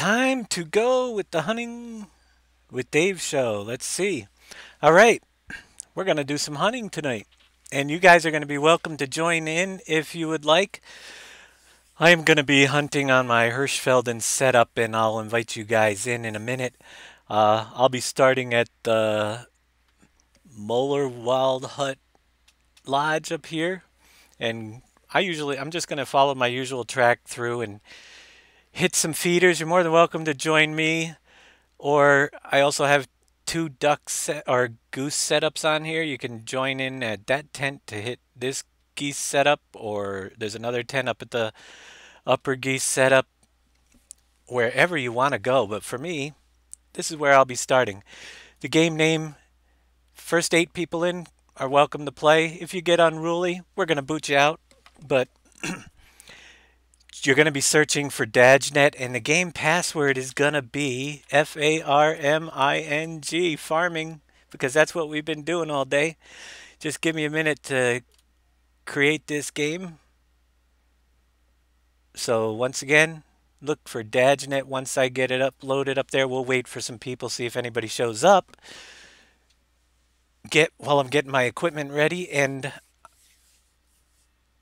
Time to go with the Hunting with Dave show. Let's see. All right, we're going to do some hunting tonight. And you guys are going to be welcome to join in if you would like. I am going to be hunting on my Hirschfelden setup, and I'll invite you guys in a minute. I'll be starting at the Moeller Wild Hut Lodge up here. And I'm just going to follow my usual track through and hit some feeders. You're more than welcome to join me. Or I also have two or goose setups on here. You can join in at that tent to hit this geese setup, or there's another tent up at the upper geese setup, wherever you want to go. But for me, this is where I'll be starting. The game name, first 8 people in are welcome to play. If you get unruly, we're going to boot you out. But you're going to be searching for DadgeNet, and the game password is going to be FARMING, farming, because that's what we've been doing all day. Just give me a minute to create this game. So once again, look for DadgeNet. Once I get it uploaded up there, we'll wait for some people, see if anybody shows up. While I'm getting my equipment ready, and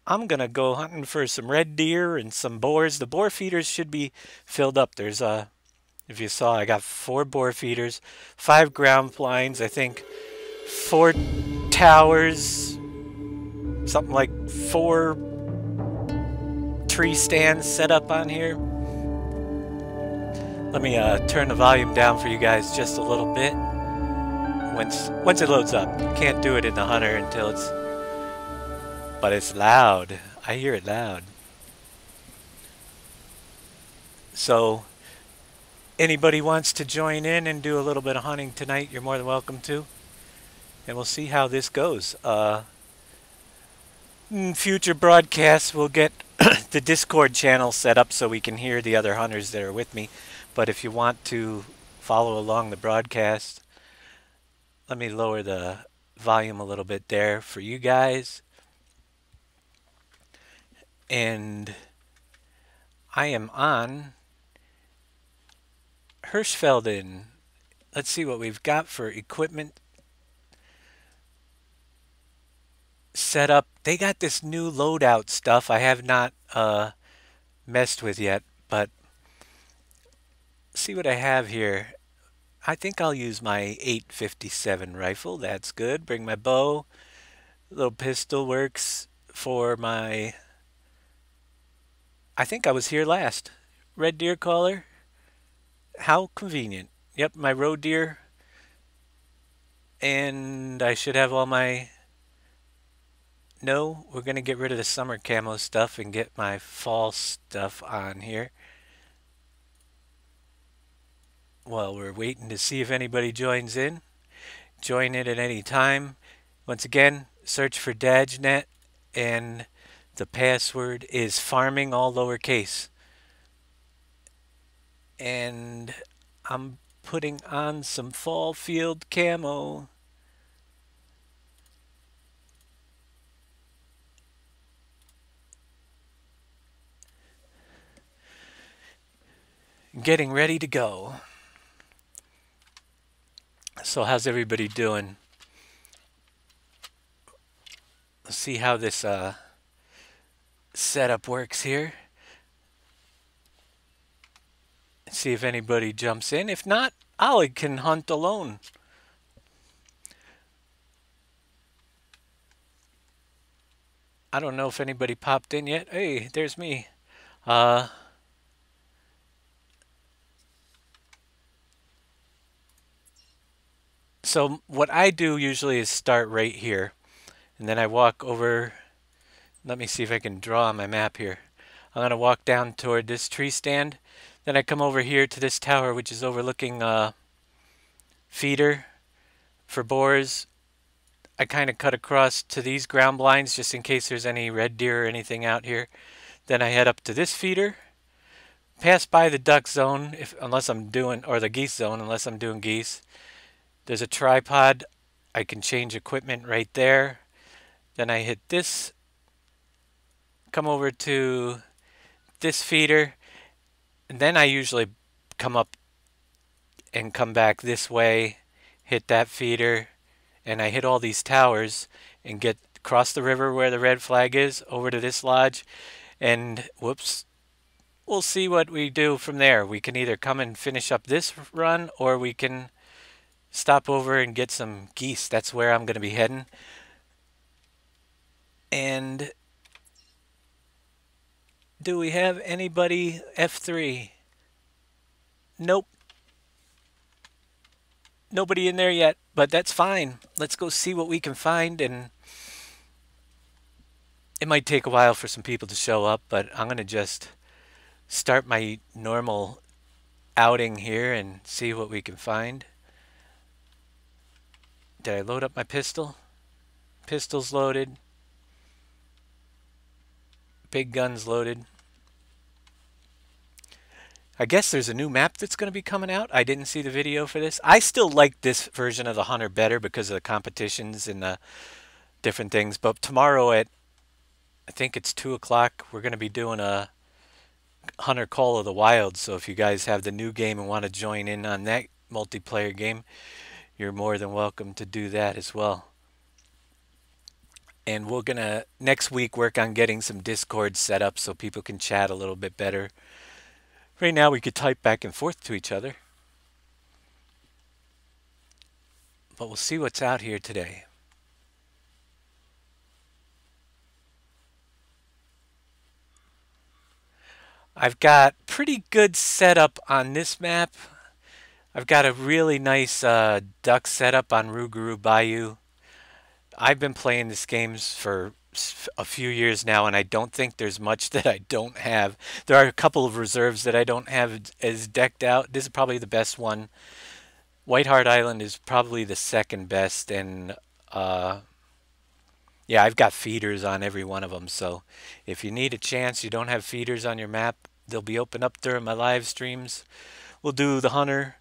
I'm going to go hunting for some red deer and some boars. The boar feeders should be filled up. There's if you saw, I got 4 boar feeders, 5 ground blinds, I think 4 towers, something like 4 tree stands set up on here. Let me turn the volume down for you guys just a little bit. Once it loads up, you can't do it in the hunter until but it's loud. I hear it loud. So anybody wants to join in and do a little bit of hunting tonight, you're more than welcome to. And we'll see how this goes. In future broadcasts, we'll get the Discord channel set up so we can hear the other hunters that are with me. But if you want to follow along the broadcast, let me lower the volume a little bit there for you guys. And I am on Hirschfelden. Let's see what we've got for equipment set up. They got this new loadout stuff I have not messed with yet, but see what I have here. I think I'll use my 857 rifle. That's good. Bring my bow. Little pistol works for my... I think I was here last. Red deer caller. How convenient. Yep, my roe deer. And I should have all my... No, we're going to get rid of the summer camo stuff and get my fall stuff on here. Well, we're waiting to see if anybody joins in. Join in at any time. Once again, search for DadgeNet, and the password is farming, all lowercase. And I'm putting on some fall field camo. Getting ready to go. So how's everybody doing? Let's see how this setup works here. See if anybody jumps in. If not, I can hunt alone. I don't know if anybody popped in yet. Hey, there's me. So what I do usually is start right here, and then I walk over. Let me see if I can draw on my map here. I'm going to walk down toward this tree stand. Then I come over here to this tower, which is overlooking feeder for boars. I kind of cut across to these ground blinds just in case there's any red deer or anything out here. Then I head up to this feeder, pass by the duck zone, or the geese zone, unless I'm doing geese. There's a tripod. I can change equipment right there. Then I hit this, come over to this feeder, and then I usually come up and come back this way, hit that feeder, and I hit all these towers and get across the river where the red flag is over to this lodge, and whoops, we'll see what we do from there. We can either come and finish up this run, or we can stop over and get some geese. That's where I'm going to be heading. And do we have anybody F3? Nope. Nobody in there yet, but that's fine. Let's go see what we can find, and it might take a while for some people to show up, but I'm going to just start my normal outing here and see what we can find. Did I load up my pistol? Pistol's loaded. Big gun's loaded. I guess there's a new map that's going to be coming out. I didn't see the video for this. I still like this version of the Hunter better because of the competitions and the different things. But tomorrow at, I think it's 2 o'clock, we're going to be doing a Hunter Call of the Wild. So if you guys have the new game and want to join in on that multiplayer game, you're more than welcome to do that as well. And we're going to, next week, work on getting some Discord set up so people can chat a little bit better. Right now we could type back and forth to each other. But we'll see what's out here today. I've got pretty good setup on this map. I've got a really nice duck setup on Rougarou Bayou. I've been playing this game for a few years now, and I don't think there's much that I don't have. There are a couple of reserves that I don't have as decked out. This is probably the best one. White Hart Island is probably the second best, and yeah, I've got feeders on every one of them. So if you need a chance, you don't have feeders on your map, they'll be open up during my live streams. We'll do the Hunter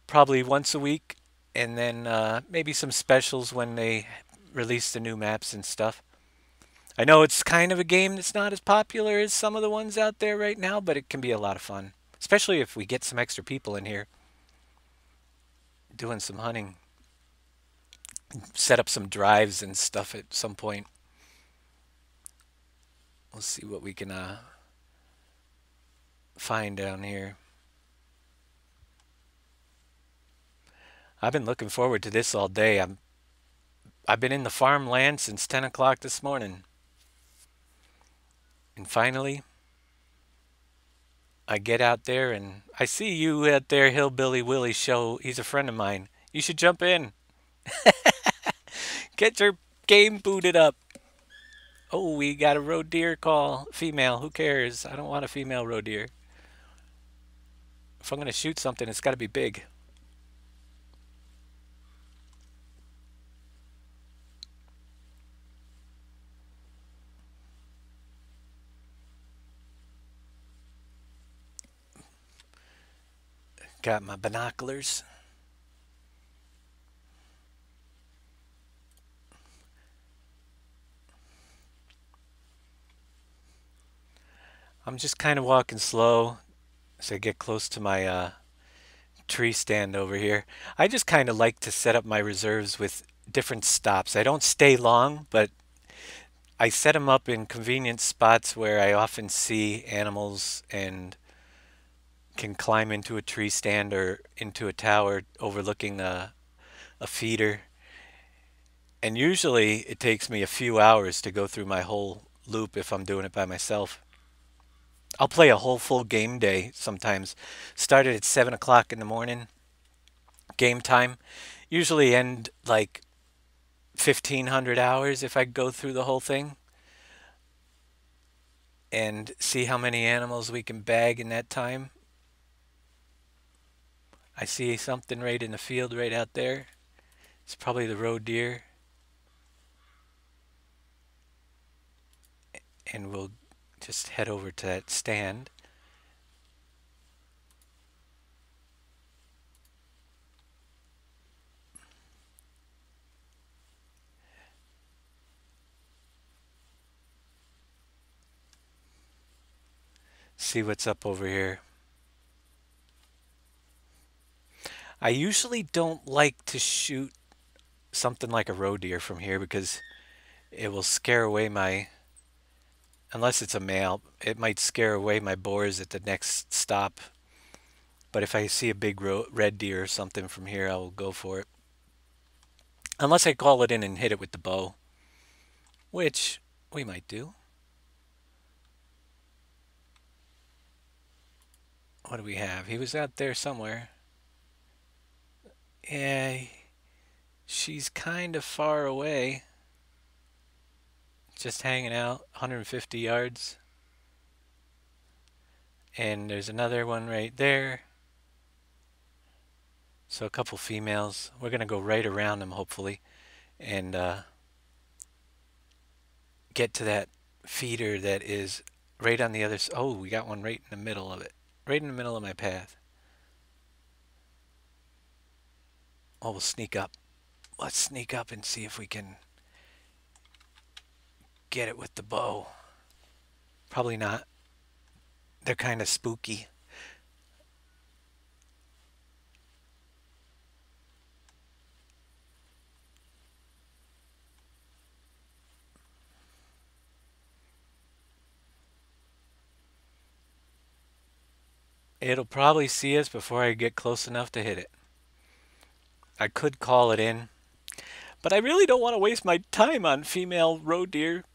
probably once a week, and then maybe some specials when they release the new maps and stuff. I know it's kind of a game that's not as popular as some of the ones out there right now, but it can be a lot of fun, especially if we get some extra people in here doing some hunting. Set up some drives and stuff at some point. We'll see what we can find down here. I've been looking forward to this all day. I've been in the farmland since 10 o'clock this morning. And finally, I get out there and I see you at their Hillbilly Willie show. He's a friend of mine. You should jump in. Get your game booted up. Oh, we got a roe deer call. Female, who cares? I don't want a female roe deer. If I'm going to shoot something, it's got to be big. Got my binoculars. I'm just kind of walking slow as I get close to my tree stand over here. I just kind of like to set up my reserves with different stops. I don't stay long, but I set them up in convenient spots where I often see animals and can climb into a tree stand or into a tower overlooking a feeder. And usually it takes me a few hours to go through my whole loop if I'm doing it by myself. I'll play a whole full game day sometimes. Started at 7 o'clock in the morning, game time. Usually end like 1,500 hours if I go through the whole thing. And see how many animals we can bag in that time. I see something right in the field right out there. It's probably the roe deer. And we'll just head over to that stand. See what's up over here. I usually don't like to shoot something like a roe deer from here because it will scare away my, unless it's a male, it might scare away my boars at the next stop. But if I see a big red deer or something from here, I will go for it. Unless I call it in and hit it with the bow, which we might do. What do we have? He was out there somewhere. Yeah, she's kind of far away. Just hanging out, 150 yards. And there's another one right there. So a couple females. We're going to go right around them, hopefully, and get to that feeder that is right on the other side. Oh, we got one right in the middle of it. Right in the middle of my path. Oh, we'll sneak up. Let's sneak up and see if we can get it with the bow. Probably not. They're kind of spooky. It'll probably see us before I get close enough to hit it. I could call it in, but I really don't want to waste my time on female roe deer.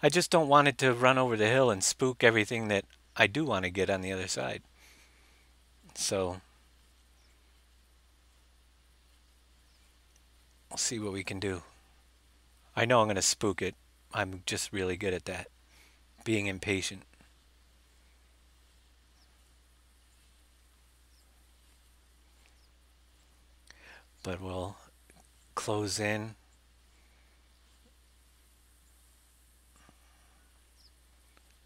I just don't want it to run over the hill and spook everything that I do want to get on the other side. So we'll see what we can do. I know I'm going to spook it. I'm just really good at that. Being impatient. But we'll close in.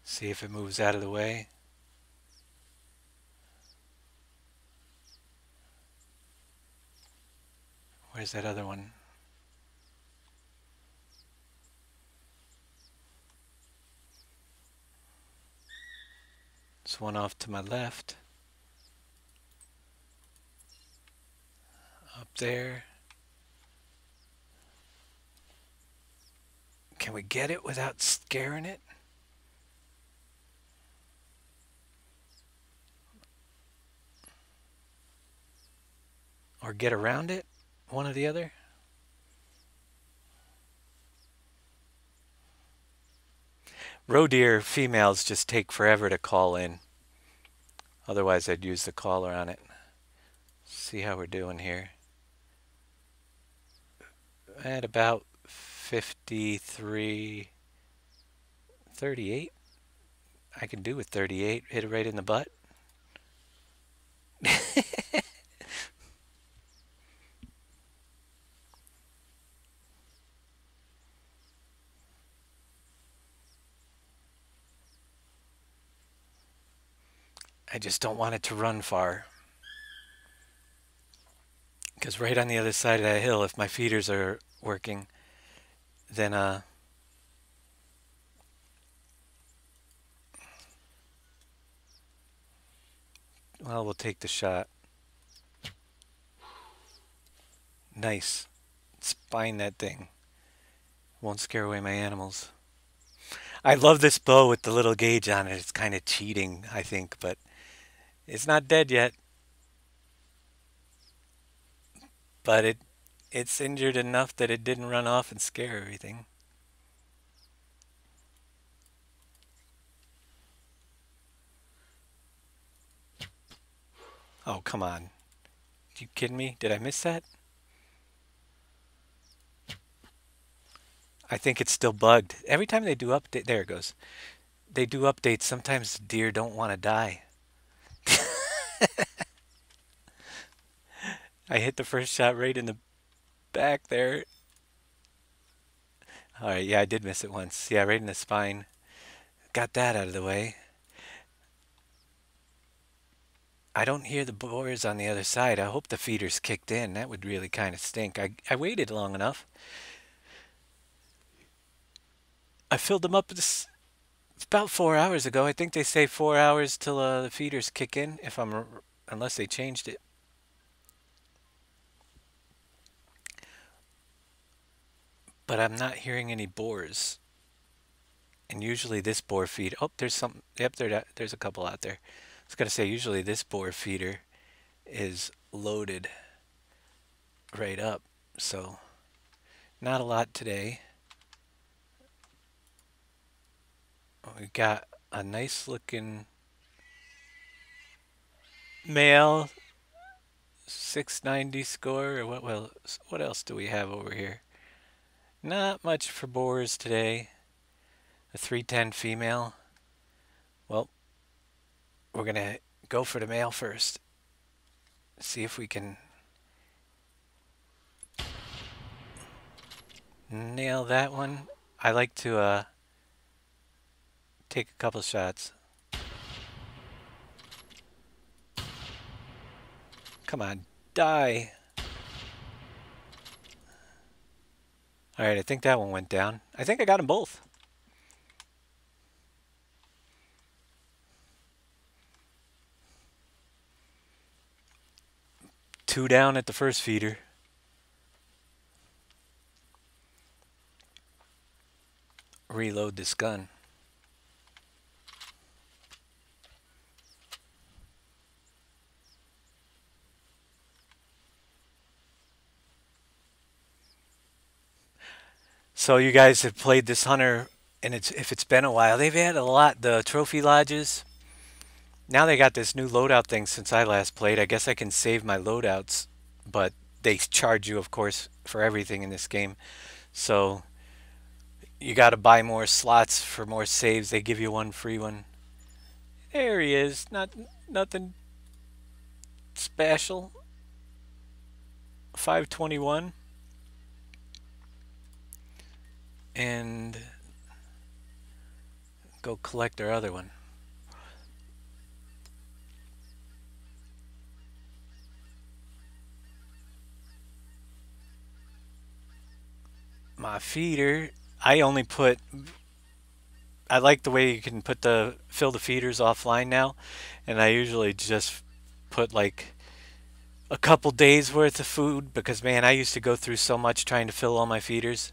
See if it moves out of the way. Where's that other one? There's one off to my left. Up there. Can we get it without scaring it? Or get around it? One or the other? Roe deer females just take forever to call in. Otherwise, I'd use the caller on it. See how we're doing here. At about 53, 38. I can do with 38. Hit it right in the butt. I just don't want it to run far. Because right on the other side of that hill, if my feeders are working, then well, we'll take the shot. Nice. Spine that thing. Won't scare away my animals. I love this bow with the little gauge on it. It's kind of cheating, I think, but it's not dead yet. But it's injured enough that it didn't run off and scare everything. Oh, come on. You kidding me? Did I miss that? I think it's still bugged. Every time they do update, there it goes. They do updates. Sometimes deer don't want to die. I hit the first shot right in the back there. All right, yeah, I did miss it once. Yeah, right in the spine. Got that out of the way. I don't hear the boars on the other side. I hope the feeder's kicked in. That would really kind of stink. I waited long enough. I filled them up It's about 4 hours ago. I think they say 4 hours till the feeders kick in, unless they changed it. But I'm not hearing any boars. And usually this boar feed. Oh, there's some. Yep, there's a couple out there. I was gonna say usually this boar feeder is loaded right up. So not a lot today. We got a nice looking male 690 score. Or what? Well, what else do we have over here? Not much for boars today. A 310 female. Well, we're gonna go for the male first. See if we can nail that one. I like to take a couple shots. Come on, die. Alright, I think that one went down. I think I got them both. Two down at the first feeder. Reload this gun. So you guys have played this hunter, and if it's been a while, they've had a lot. The trophy lodges. Now they got this new loadout thing since I last played. I guess I can save my loadouts, but they charge you, of course, for everything in this game. So you got to buy more slots for more saves. They give you one free one. There he is. Nothing special. 521. And go collect our other one. My feeder, I only put I like the way you can fill the feeders offline now, and I usually just put like a couple days worth of food because man, I used to go through so much trying to fill all my feeders.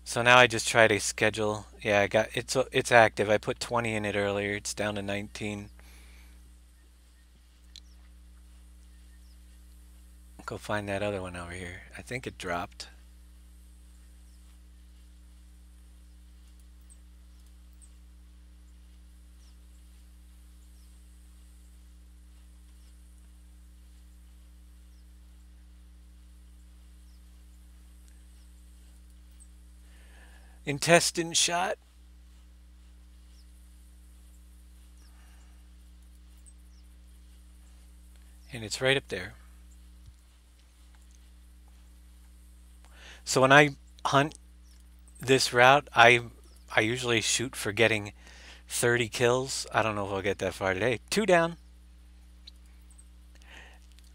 So now I just try to schedule. Yeah, it's active. I put 20 in it earlier. It's down to 19. Go find that other one over here. I think it dropped. Intestine shot. And it's right up there. So when I hunt this route, I usually shoot for getting 30 kills. I don't know if I'll get that far today. Two down.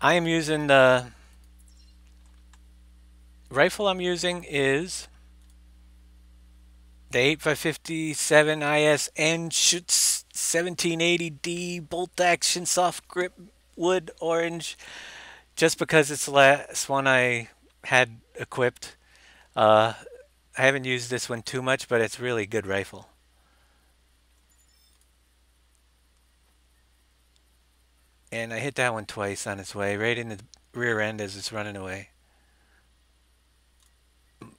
I am using the rifle I'm using is the 8557 ISN shoots 1780D bolt action soft grip wood orange just because it's the last one I had equipped. I haven't used this one too much, but it's really good rifle. And I hit that one twice on its way, right in the rear end as it's running away.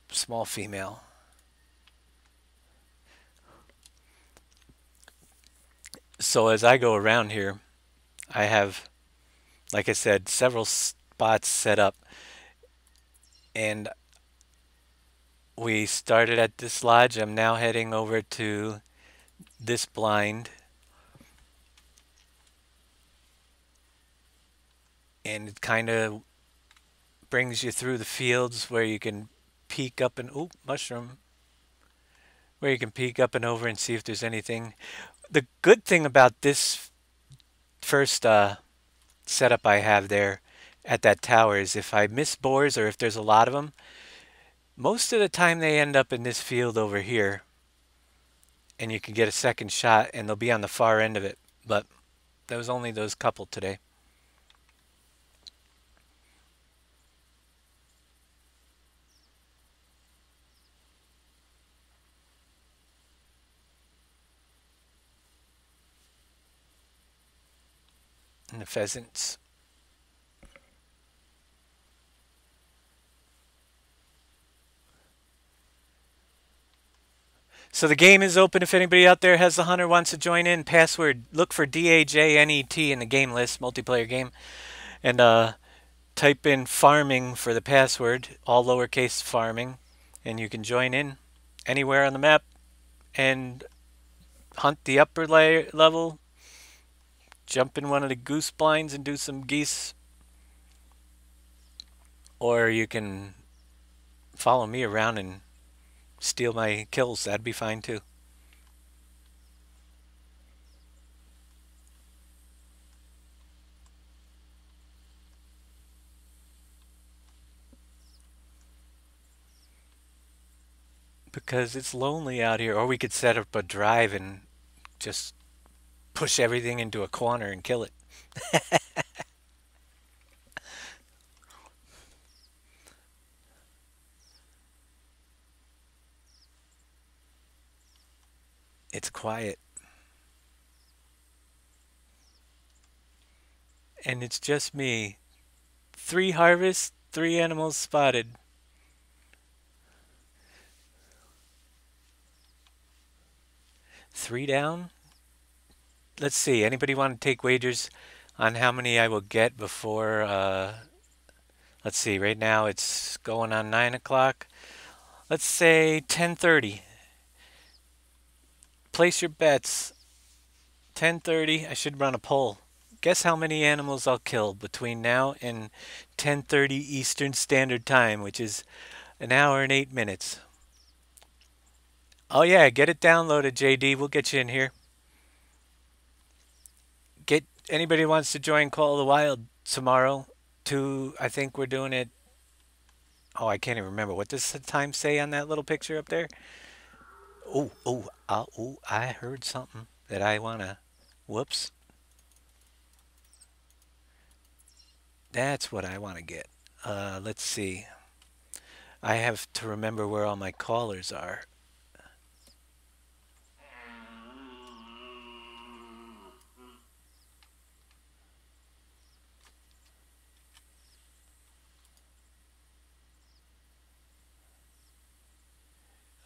Small female. So as I go around here, I have, like I said, several spots set up. And we started at this lodge. I'm now heading over to this blind. And it kind of brings you through the fields where you can peek up and, ooh, mushroom. Where you can peek up and over and see if there's anything. The good thing about this first setup I have there at that tower is if I miss boars or if there's a lot of them, most of the time they end up in this field over here. and you can get a second shot, and they'll be on the far end of it. But there was only those couple today. And the pheasants. So the game is open if anybody out there has a hunter wants to join in. Password, look for DAJNET in the game list, multiplayer game, and type in farming for the password, all lowercase farming, and you can join in anywhere on the map and hunt the upper layer level, jump in one of the goose blinds and do some geese, or you can follow me around and steal my kills. That'd be fine too. Because it's lonely out here. Or we could set up a drive and just push everything into a corner and kill it. It's quiet. And it's just me. 3 harvests, 3 animals spotted. 3 down? Let's see. Anybody want to take wagers on how many I will get before, let's see. Right now it's going on 9 o'clock. Let's say 10:30. Place your bets. 10:30. I should run a poll. Guess how many animals I'll kill between now and 10:30 Eastern Standard Time, which is an hour and 8 minutes. Oh yeah, get it downloaded, JD. We'll get you in here. Get anybody who wants to join Call of the Wild tomorrow. I think we're doing it. Oh, I can't even remember. What does the time say on that little picture up there? Oh, I heard something that I wanna. Whoops. That's what I want to get. Let's see. I have to remember where all my callers are.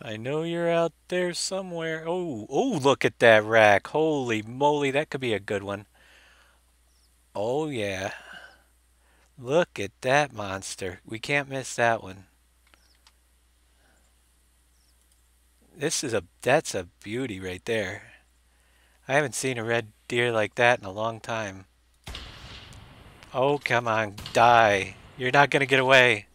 I know you're out there somewhere. Oh, look at that rack. Holy moly, that could be a good one. Oh, yeah. Look at that monster. We can't miss that one. That's a beauty right there. I haven't seen a red deer like that in a long time. Oh, come on, die. You're not gonna get away.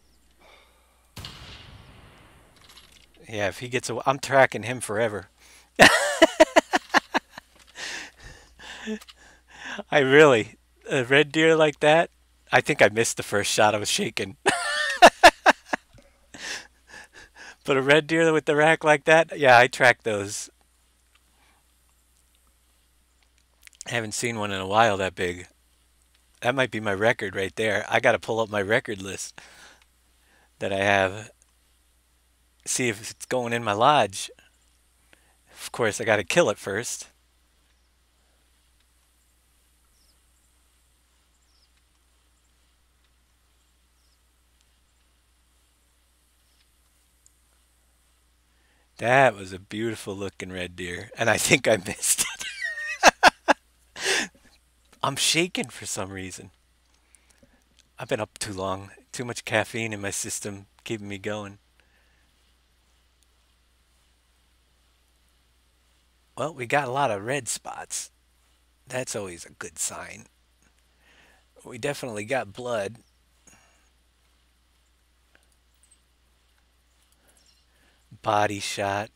Yeah, if he gets away, I'm tracking him forever. I really, a red deer like that, I think I missed the first shot. I was shaking. But a red deer with the rack like that, yeah, I track those. I haven't seen one in a while that big. That might be my record right there. I got to pull up my record list that I have. See if it's going in my lodge. Of course, I got to kill it first. That was a beautiful looking red deer, and I think I missed it. I'm shaking for some reason. I've been up too long. Too much caffeine in my system keeping me going. Well, we got a lot of red spots. That's always a good sign. We definitely got blood. Body shot.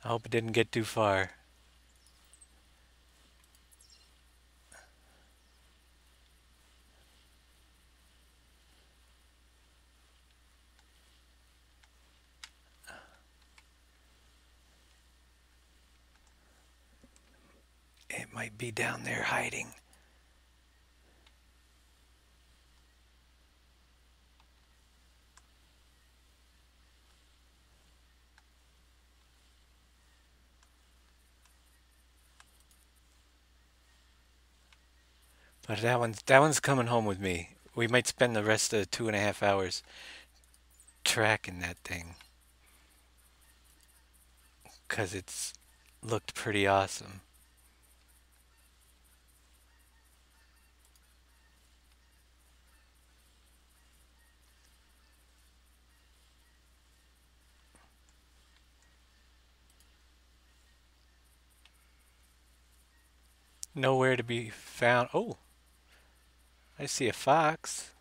I hope it didn't get too far. It might be down there hiding. But that one's coming home with me. We might spend the rest of the 2.5 hours tracking that thing because it's looked pretty awesome. Nowhere to be found. Oh, I see a fox.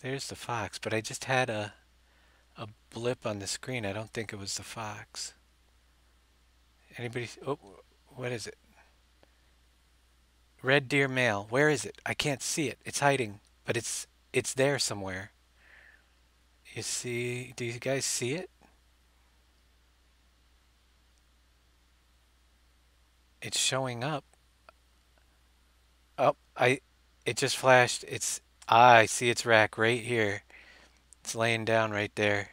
There's the fox, but I just had a blip on the screen. I don't think it was the fox. Anybody? Oh, what is it? Red deer male. Where is it? I can't see it. It's hiding, but it's there somewhere. You see? Do you guys see it? It's showing up. Oh, it just flashed. I see its rack right here. It's laying down right there.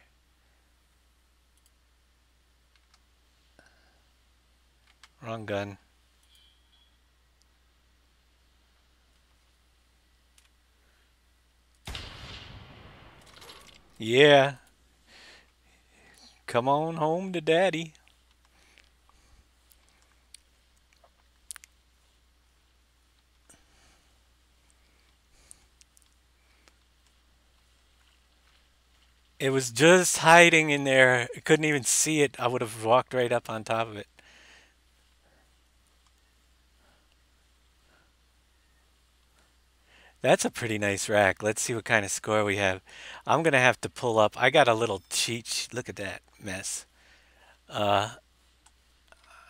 Wrong gun. Yeah, come on home to daddy. It was just hiding in there. I couldn't even see it. I would have walked right up on top of it. That's a pretty nice rack. Let's see what kind of score we have. I'm gonna have to pull up. I got a little Look at that mess. Uh,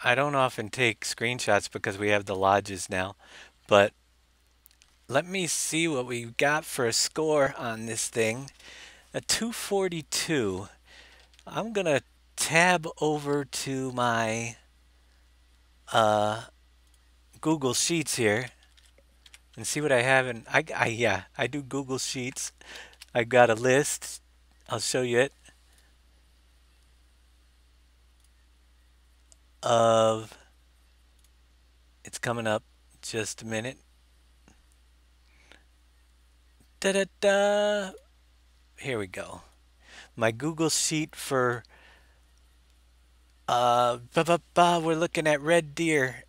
I don't often take screenshots because we have the lodges now, but let me see what we got for a score on this thing. A 242. I'm gonna tab over to my uh, Google Sheets here and see what I have. And yeah, I do Google Sheets. I got a list. I'll show you it of. It's coming up. Just a minute. Da da da. Here we go. My Google Sheet for we're looking at red deer.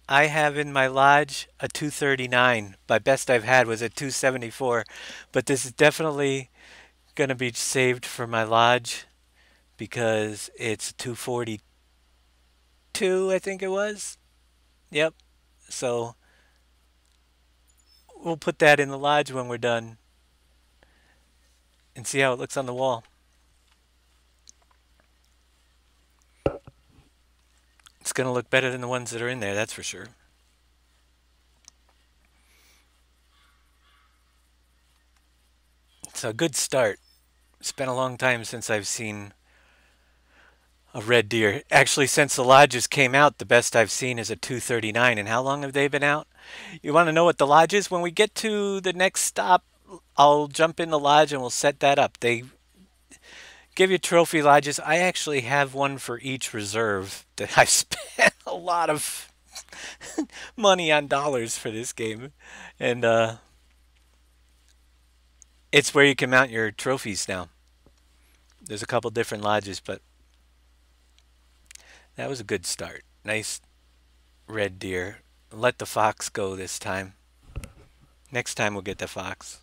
I have in my lodge a 239. My best I've had was a 274, but this is definitely going to be saved for my lodge because it's 242, I think it was. Yep. So we'll put that in the lodge when we're done and see how it looks on the wall. It's going to look better than the ones that are in there, that's for sure. It's a good start. It's been a long time since I've seen a red deer. Actually, since the lodges came out, the best I've seen is a 239. And how long have they been out? You want to know what the lodge is? When we get to the next stop, I'll jump in the lodge and we'll set that up. They give you trophy lodges. I actually have one for each reserve that I've spent a lot of money on dollars for this game. And it's where you can mount your trophies now. There's a couple different lodges, but that was a good start. Nice red deer. Let the fox go this time. Next time we'll get the fox.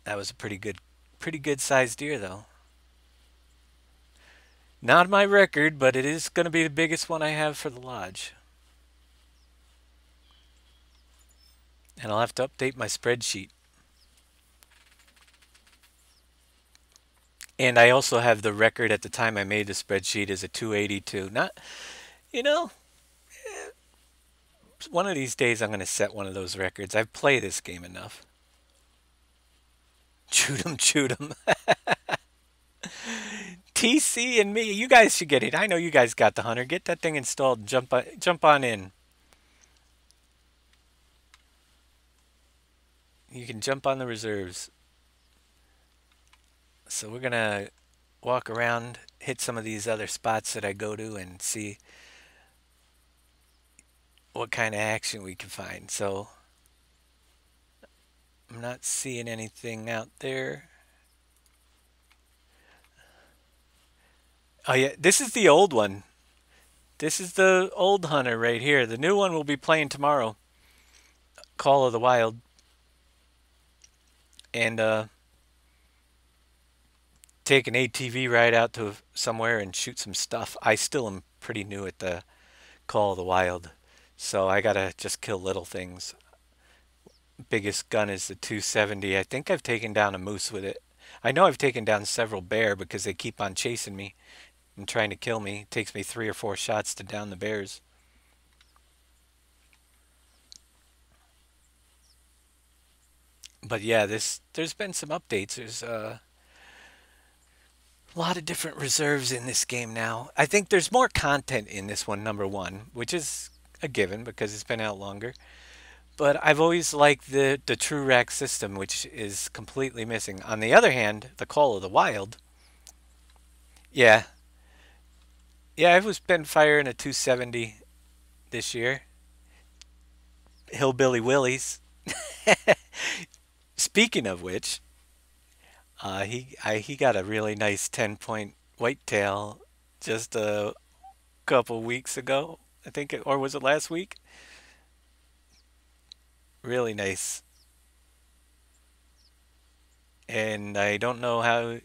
That was a pretty good sized deer though. Not my record, but it is going to be the biggest one I have for the lodge. And I'll have to update my spreadsheet. And I also have the record at the time I made the spreadsheet as a 282. Not, you know, one of these days I'm going to set one of those records. I've played this game enough. Shoot 'em, shoot 'em. TC and me, you guys should get it. I know you guys got the hunter. Get that thing installed and jump on in. You can jump on the reserves. So we're gonna walk around, hit some of these other spots that I go to, and see what kind of action we can find. So I'm not seeing anything out there. Oh yeah, this is the old one. This is the old hunter right here. The new one we'll be playing tomorrow. Call of the Wild. And take an ATV ride out to somewhere and shoot some stuff. I still am pretty new at the Call of the Wild. So I gotta just kill little things. Biggest gun is the 270. I think I've taken down a moose with it. I know I've taken down several bear because they keep on chasing me and trying to kill me. It takes me 3 or 4 shots to down the bears. But yeah, there's been some updates. There's a lot of different reserves in this game now. I think there's more content in this one, number one, which is a given because it's been out longer. But I've always liked the true rack system, which is completely missing. On the other hand, the Call of the Wild, yeah, yeah, I've been firing a 270 this year. Hillbilly Willies. Speaking of which, he got a really nice 10-point whitetail just a couple weeks ago. I think, or was it last week? Really nice. And I don't know how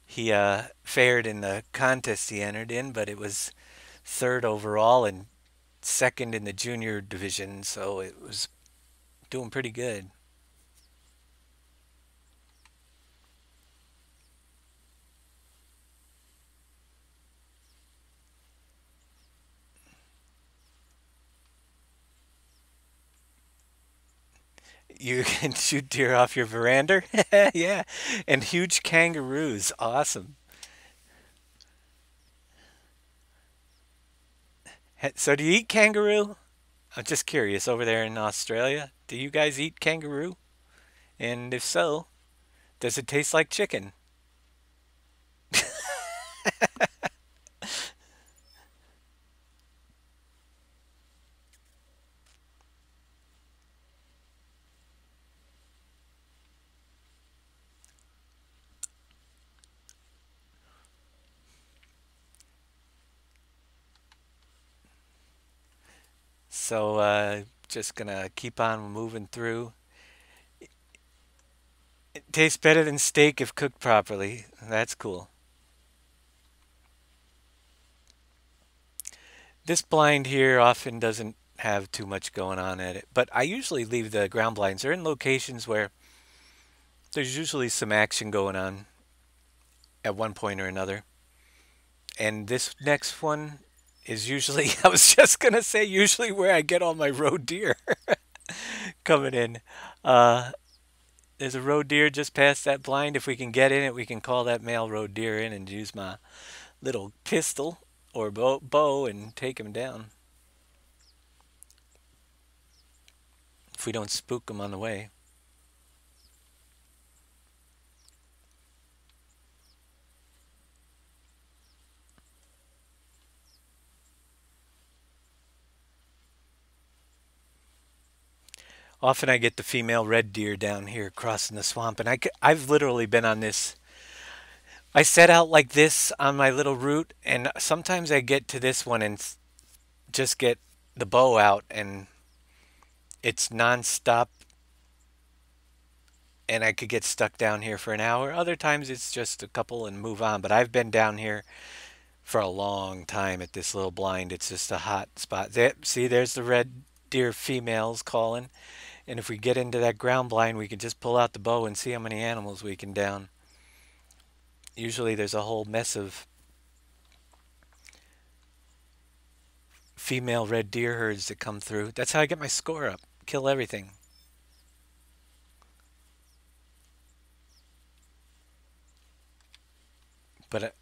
he fared in the contest he entered in, but it was third overall and second in the junior division, so it was doing pretty good. You can shoot deer off your veranda? Yeah. And huge kangaroos. Awesome. So do you eat kangaroo? I'm just curious over there in Australia. Do you guys eat kangaroo? And if so, does it taste like chicken? So just gonna keep on moving through. It tastes better than steak if cooked properly. That's cool. This blind here often doesn't have too much going on at it, but I usually leave the ground blinds. They're in locations where there's usually some action going on at one point or another. And this next one is usually, I was just going to say, usually where I get all my roe deer coming in. Uh, there's a roe deer just past that blind. If we can get in it, we can call that male roe deer in and use my little pistol or bow and take him down if we don't spook him on the way. Often I get the female red deer down here crossing the swamp, and I've literally been on this. I set out like this on my little route, and sometimes I get to this one and just get the bow out, and it's nonstop, and I could get stuck down here for an hour. Other times it's just a couple and move on, but I've been down here for a long time at this little blind. It's just a hot spot. There, see, there's the red deer females calling. And if we get into that ground blind, we can just pull out the bow and see how many animals we can down. Usually there's a whole mess of female red deer herds that come through. That's how I get my score up. Kill everything. But it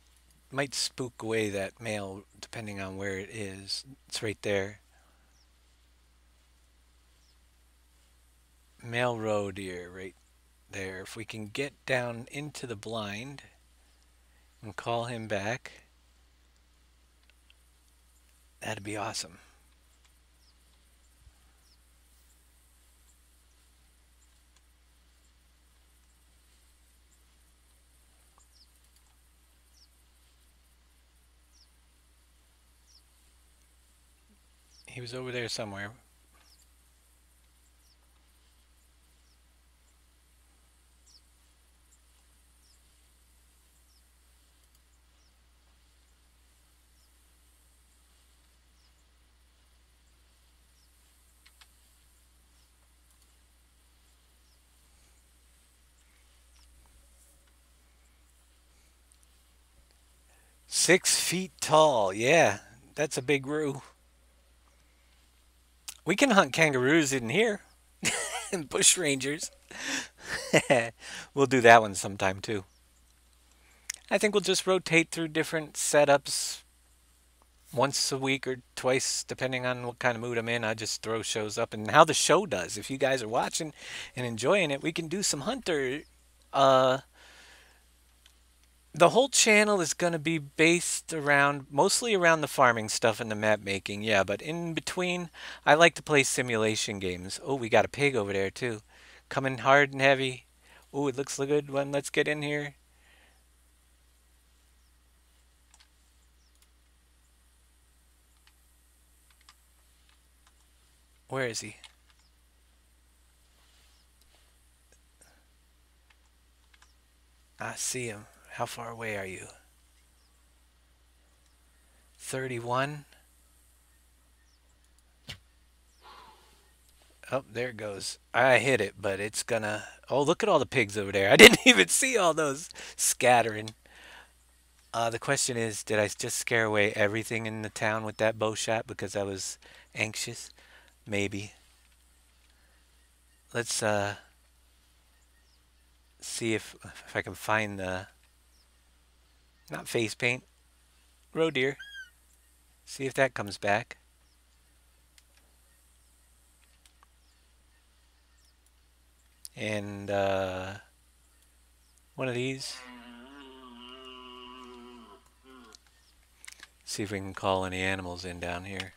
might spook away that male depending on where it is. It's right there. Male roe deer right there. If we can get down into the blind and call him back, that'd be awesome. He was over there somewhere. Six feet tall. Yeah, that's a big roo. We can hunt kangaroos in here and bush rangers. We'll do that one sometime too. I think we'll just rotate through different setups once a week or twice, depending on what kind of mood I'm in. I just throw shows up and how the show does. If you guys are watching and enjoying it, we can do some hunter. Uh, the whole channel is going to be based around mostly around the farming stuff and the map making. Yeah, but in between, I like to play simulation games. Oh, we got a pig over there too, coming hard and heavy. Oh, it looks like a good one. Let's get in here. Where is he? I see him. How far away are you? 31. Oh, there it goes. I hit it, but it's gonna. Oh, look at all the pigs over there. I didn't even see all those scattering. The question is, did I just scare away everything in the town with that bow shot because I was anxious? Maybe. Let's see if I can find the not face paint, roe deer. See if that comes back. And one of these. See if we can call any animals in down here.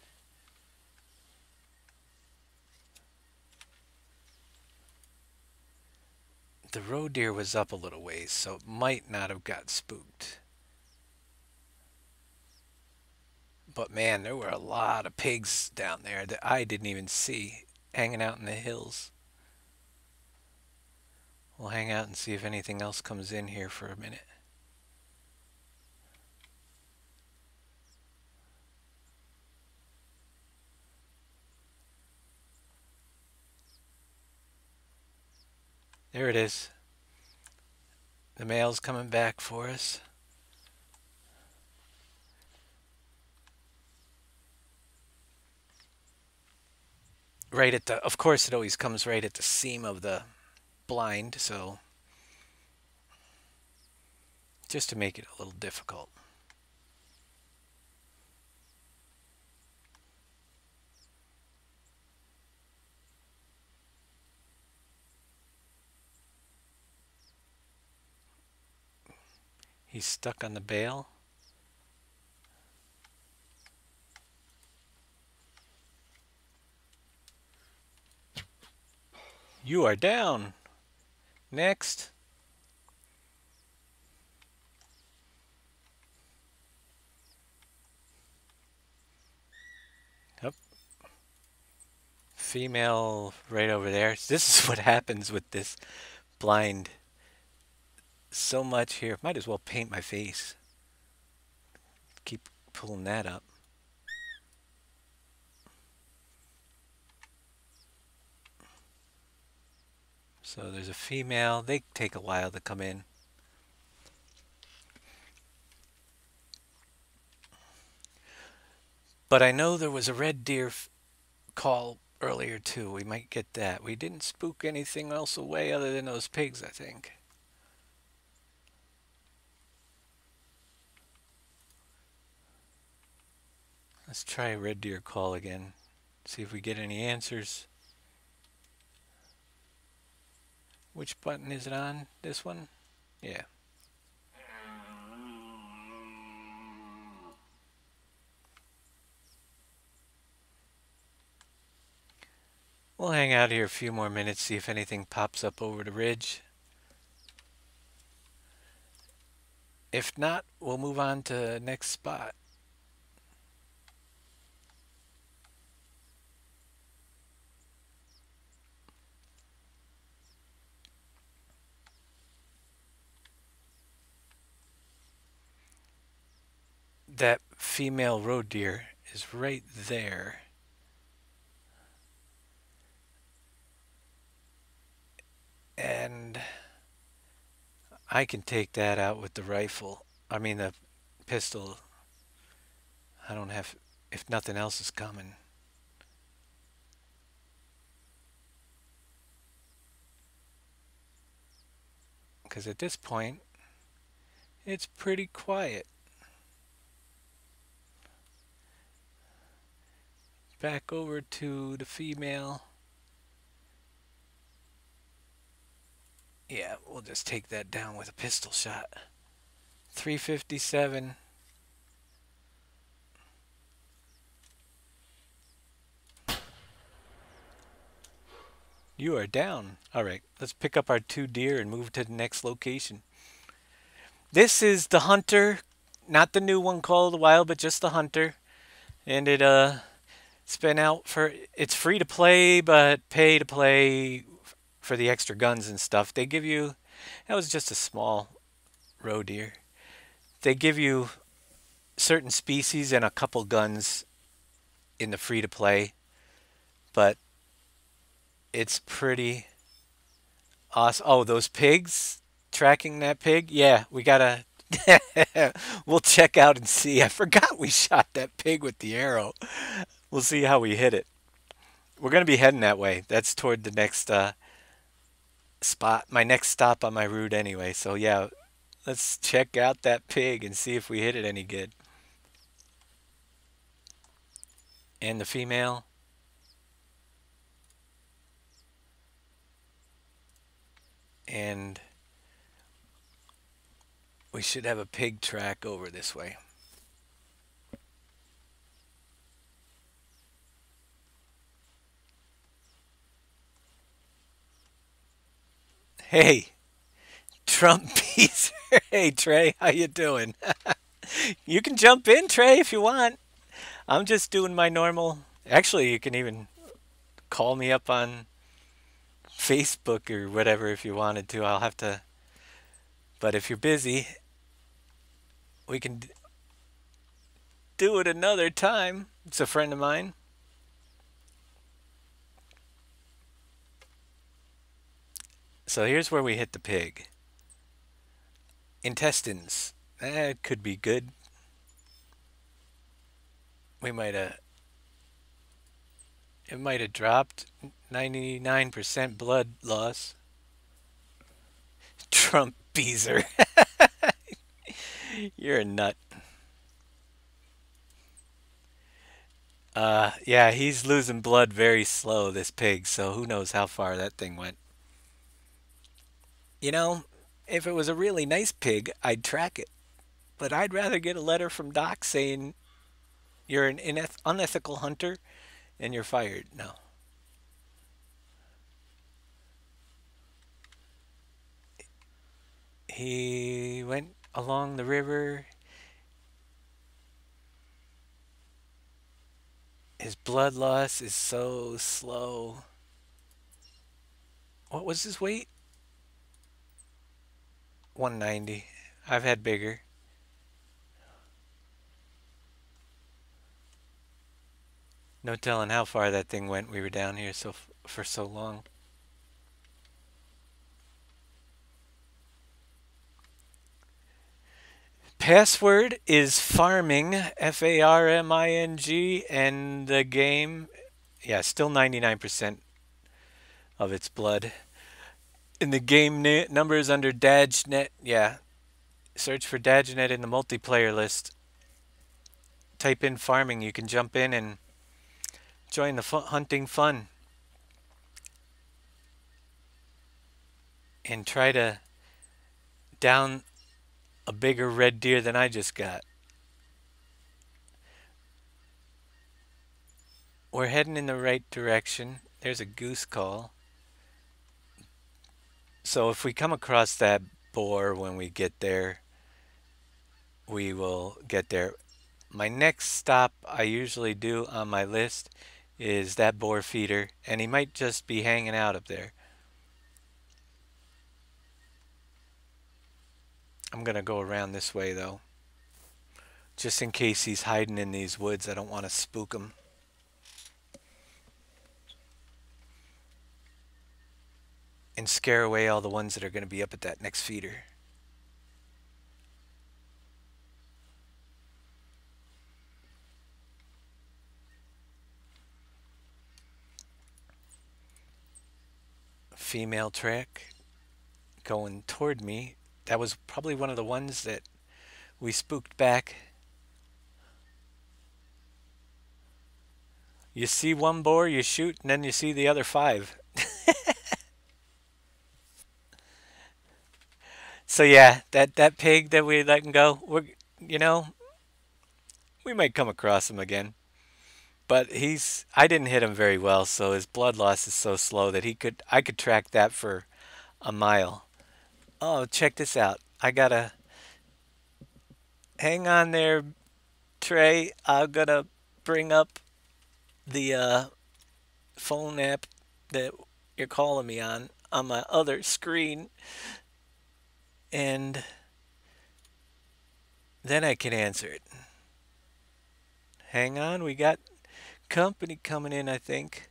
The roe deer was up a little ways, so it might not have got spooked. But man, there were a lot of pigs down there that I didn't even see hanging out in the hills. We'll hang out and see if anything else comes in here for a minute. There it is. The male's coming back for us. Right at the, of course it always comes right at the seam of the blind, so just to make it a little difficult. He's stuck on the bale. You are down. Next. Up. Female right over there. This is what happens with this blind. So much here. Might as well paint my face. Keep pulling that up. So there's a female. They take a while to come in. But I know there was a red deer call earlier too. We might get that. We didn't spook anything else away other than those pigs, I think. Let's try a red deer call again. See if we get any answers. Which button is it on? This one? Yeah. We'll hang out here a few more minutes, see if anything pops up over the ridge. If not, we'll move on to the next spot. That female roe deer is right there. And I can take that out with the rifle. I mean the pistol. I don't have, if nothing else is coming. Because at this point, it's pretty quiet. Back over to the female. Yeah, we'll just take that down with a pistol shot. 357. You are down. All right, let's pick up our 2 deer and move to the next location. This is the hunter, not the new one called wild, but just the hunter. And it's been out for, it's free to play, but pay to play for the extra guns and stuff. They give you, that was just a small roe deer. They give you certain species and a couple guns in the free to play, but it's pretty awesome. Oh, those pigs, tracking that pig. Yeah, we gotta. We'll check out and see. I forgot we shot that pig with the arrow. We'll see how we hit it. We're gonna be heading that way. That's toward the next spot, my next stop on my route anyway. So yeah, let's check out that pig and see if we hit it any good. And the female. And we should have a pig track over this way. Hey, Trump piece. Hey Trey, how you doing? You can jump in, Trey, if you want. I'm just doing my normal. Actually, you can even call me up on Facebook or whatever if you wanted to. I'll have to. But if you're busy, we can do it another time. It's a friend of mine. So here's where we hit the pig. Intestines. That could be good. We might have. It might have dropped 99% blood loss. Trump Beezer. You're a nut. Yeah, he's losing blood very slow, this pig, so who knows how far that thing went. You know, if it was a really nice pig, I'd track it. But I'd rather get a letter from Doc saying you're an unethical hunter and you're fired. No. He went along the river. His blood loss is so slow. What was his weight? 190. I've had bigger. No telling how far that thing went. We were down here for so long. Password is farming, Farming, and the game, yeah, still 99% of its blood. In the game numbers under DadgeNet, yeah, search for DadgeNet in the multiplayer list. Type in farming, you can jump in and join the hunting fun and try to down a bigger red deer than I just got. We're heading in the right direction. There's a goose call. So if we come across that boar when we get there, we will get there. My next stop I usually do on my list is that boar feeder, and he might just be hanging out up there. I'm going to go around this way though, just in case he's hiding in these woods. I don't want to spook him. And scare away all the ones that are going to be up at that next feeder. Female track going toward me. That was probably one of the ones that we spooked back. You see one boar, you shoot, and then you see the other five. So yeah, that pig that we let go, you know, we might come across him again. But I didn't hit him very well, so his blood loss is so slow that I could track that for a mile. Oh, check this out. I gotta hang on there, Trey. I'm gonna bring up the phone app that you're calling me on my other screen, and then I can answer it. Hang on, we got company coming in, I think.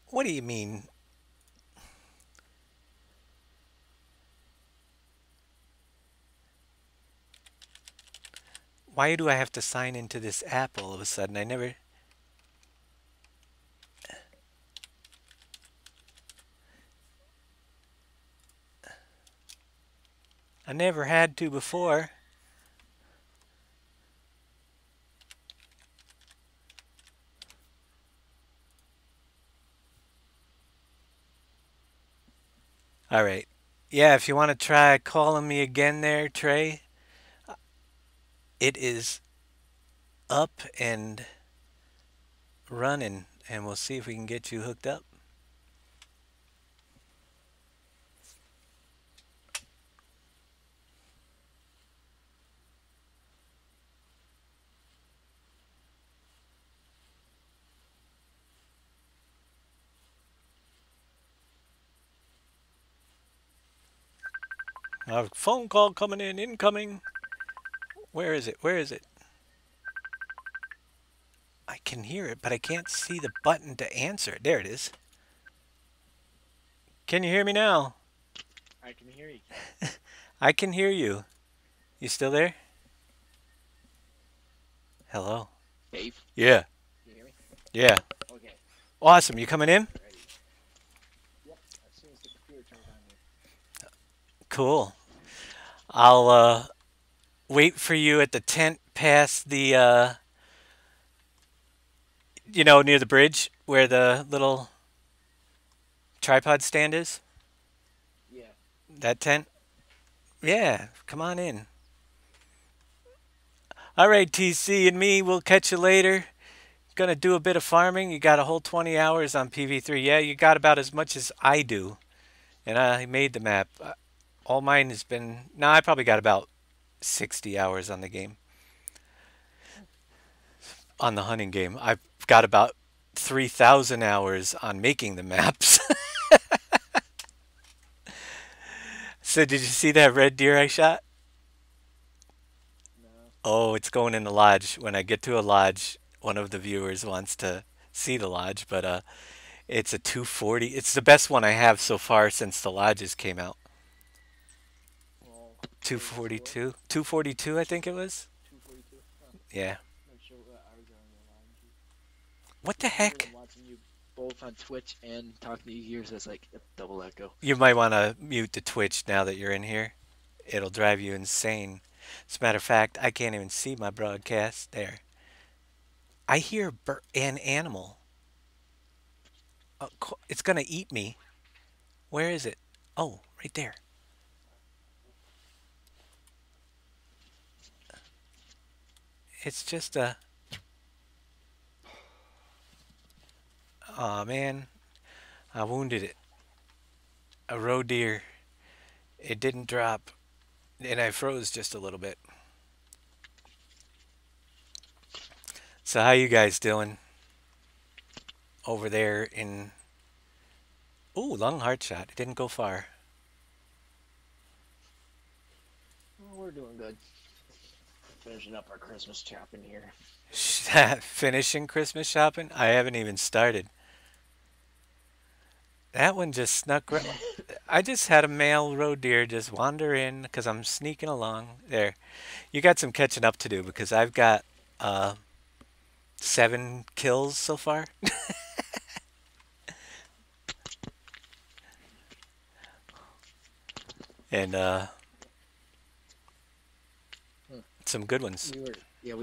What do you mean? Why do I have to sign into this app all of a sudden? I never had to before. All right. Yeah, if you want to try calling me again there, Trey, it is up and running, and we'll see if we can get you hooked up. A phone call coming in, incoming. Where is it? Where is it? I can hear it, but I can't see the button to answer it. There it is. Can you hear me now? I can hear you. I can hear you. You still there? Hello? Dave, Yeah. can you hear me? Yeah. Okay, Awesome. You coming in? ready. Yep, as soon as the computer turns on here. Cool. I'll wait for you at the tent past the near the bridge where the little tripod stand is. Yeah. That tent? Yeah, come on in. All right, TC and me, we'll catch you later. Gonna do a bit of farming. You got a whole 20 hours on PV3. Yeah, you got about as much as I do. And I made the map. All mine has been. No, I probably got about 60 hours on the game. On the hunting game. I've got about 3,000 hours on making the maps. So, did you see that red deer I shot? No. Oh, it's going in the lodge. When I get to a lodge, one of the viewers wants to see the lodge, but it's a 240. It's the best one I have so far since the lodges came out. Well, what is it for? 242, 242, I think it was. 242. Huh. Yeah. Not sure what hours are on your line. What the Usually I'm heck? watching you both on Twitch and talking to you here, so it's like a double echo. You might want to mute the Twitch now that you're in here. It'll drive you insane. As a matter of fact, I can't even see my broadcast. There. I hear an animal. It's gonna eat me. Where is it? Oh, right there. It's just a. Aw, man. I wounded it. A roe deer. It didn't drop, and I froze just a little bit. So how you guys doing over there in? Ooh, long hard shot. It didn't go far. Oh, we're doing good. Finishing up our Christmas shopping here. Finishing Christmas shopping? I haven't even started. That one just snuck. I just had a male roe deer just wander in because I'm sneaking along. There, you got some catching up to do because I've got uh, 7 kills so far, and Hmm. some good ones. We were yeah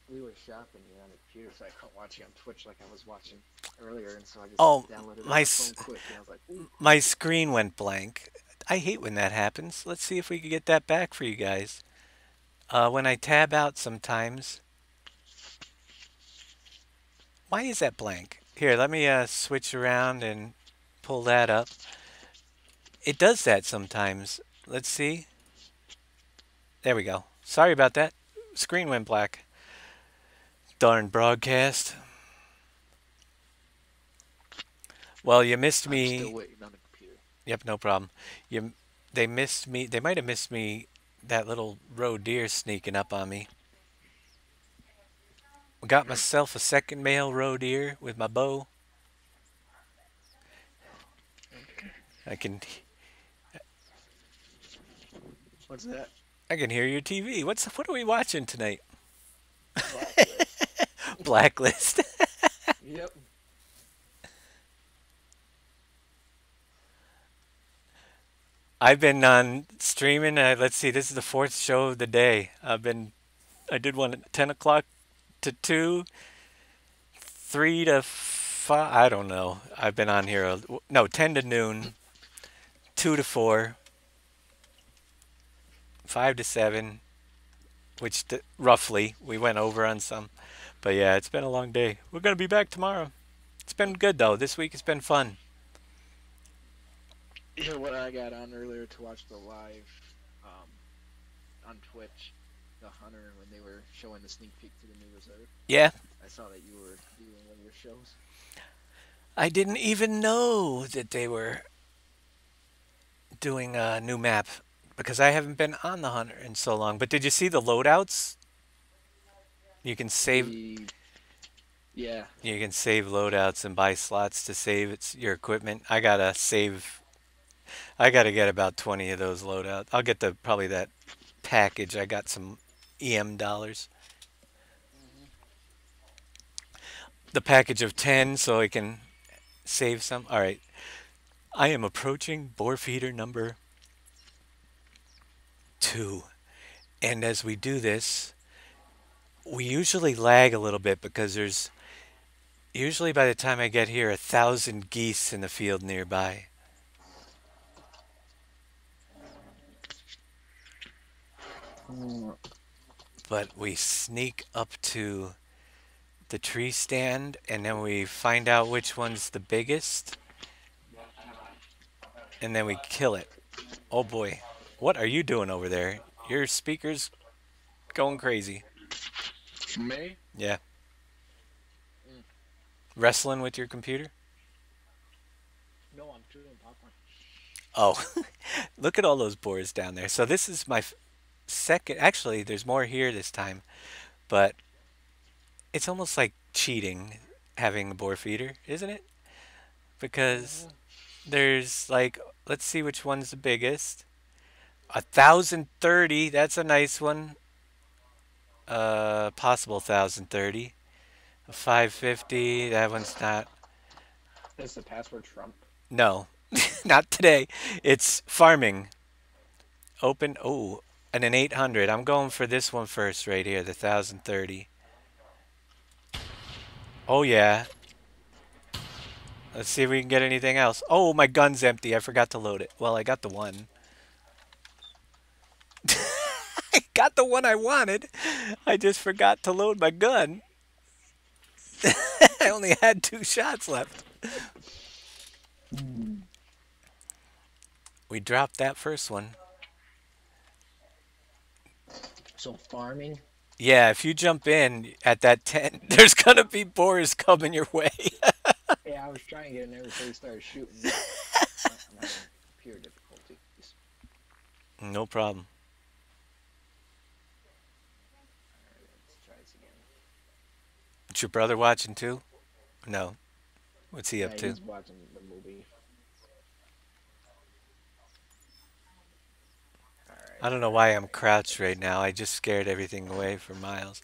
we were shopping here on the computer, so I couldn't watch you on Twitch like I was watching earlier, and so I just Oh, downloaded it on my my phone quick, and I was like, ooh. my screen went blank. I hate when that happens. Let's see if we can get that back for you guys. When I tab out sometimes, why is that blank? Here, let me switch around and pull that up. It does that sometimes. Let's see. There we go. Sorry about that. Screen went black. Darn broadcast. Well, you missed I'm still me. waiting on the computer. Yep, no problem. You, they missed me. They might have missed me. That little roe deer sneaking up on me. Got myself a second male roe deer with my bow. I can, What's that? I can hear your TV. What are we watching tonight? Blacklist. Blacklist. Yep. I've been on streaming. Let's see. This is the fourth show of the day. I did one at 10 o'clock to 2, 3 to 5. I don't know. I've been on here. No, 10 to noon, 2 to 4, 5 to 7, which roughly we went over on some. But yeah, it's been a long day. We're going to be back tomorrow. It's been good though. This week it's been fun. You know what I got on earlier to watch the live um, on Twitch, the Hunter, when they were showing the sneak peek to the new reserve. Yeah, I saw that you were doing one of your shows. I didn't even know that they were doing a new map because I haven't been on the Hunter in so long. But did you see the loadouts? You can save The yeah, you can save loadouts and buy slots to save your equipment. I gotta save. I gotta get about 20 of those loadouts. I'll get the probably that package. I got some EM dollars. The package of 10 so I can save some. All right. I am approaching bore feeder number 2. And as we do this, we usually lag a little bit because there's usually by the time I get here 1,000 geese in the field nearby. mm, But we sneak up to the tree stand and then we find out which one's the biggest and then we kill it. Oh boy. What are you doing over there? Your speaker's going crazy. May. Yeah. Mm. Wrestling with your computer? No, I'm doing popcorn. Oh, look at all those boards down there. So this is my second. Actually, there's more here this time, but it's almost like cheating having a boar feeder, isn't it? Because Hmm. there's like, let's see which one's the biggest. 1,030. That's a nice one. Possible 1,030. 550. That one's not. Is the password Trump? No, not today. It's farming. Open. Oh, and an 800. I'm going for this one first, right here. The 1,030. Oh yeah. Let's see if we can get anything else. Oh, my gun's empty. I forgot to load it. Well, I got the one. I got the one I wanted. I just forgot to load my gun. I only had two shots left. We dropped that first one. So farming. Yeah, if you jump in at that tent, there's gonna be boars coming your way. Yeah, I was trying to get in there before he started shooting. I'm having computer difficulties. No problem. Alright, let's try this again. Is your brother watching too? No. What's he up Yeah, to? he's watching the movie. I Alright, don't know why alright, I'm I got crouched right this. now. I just scared everything away from Miles.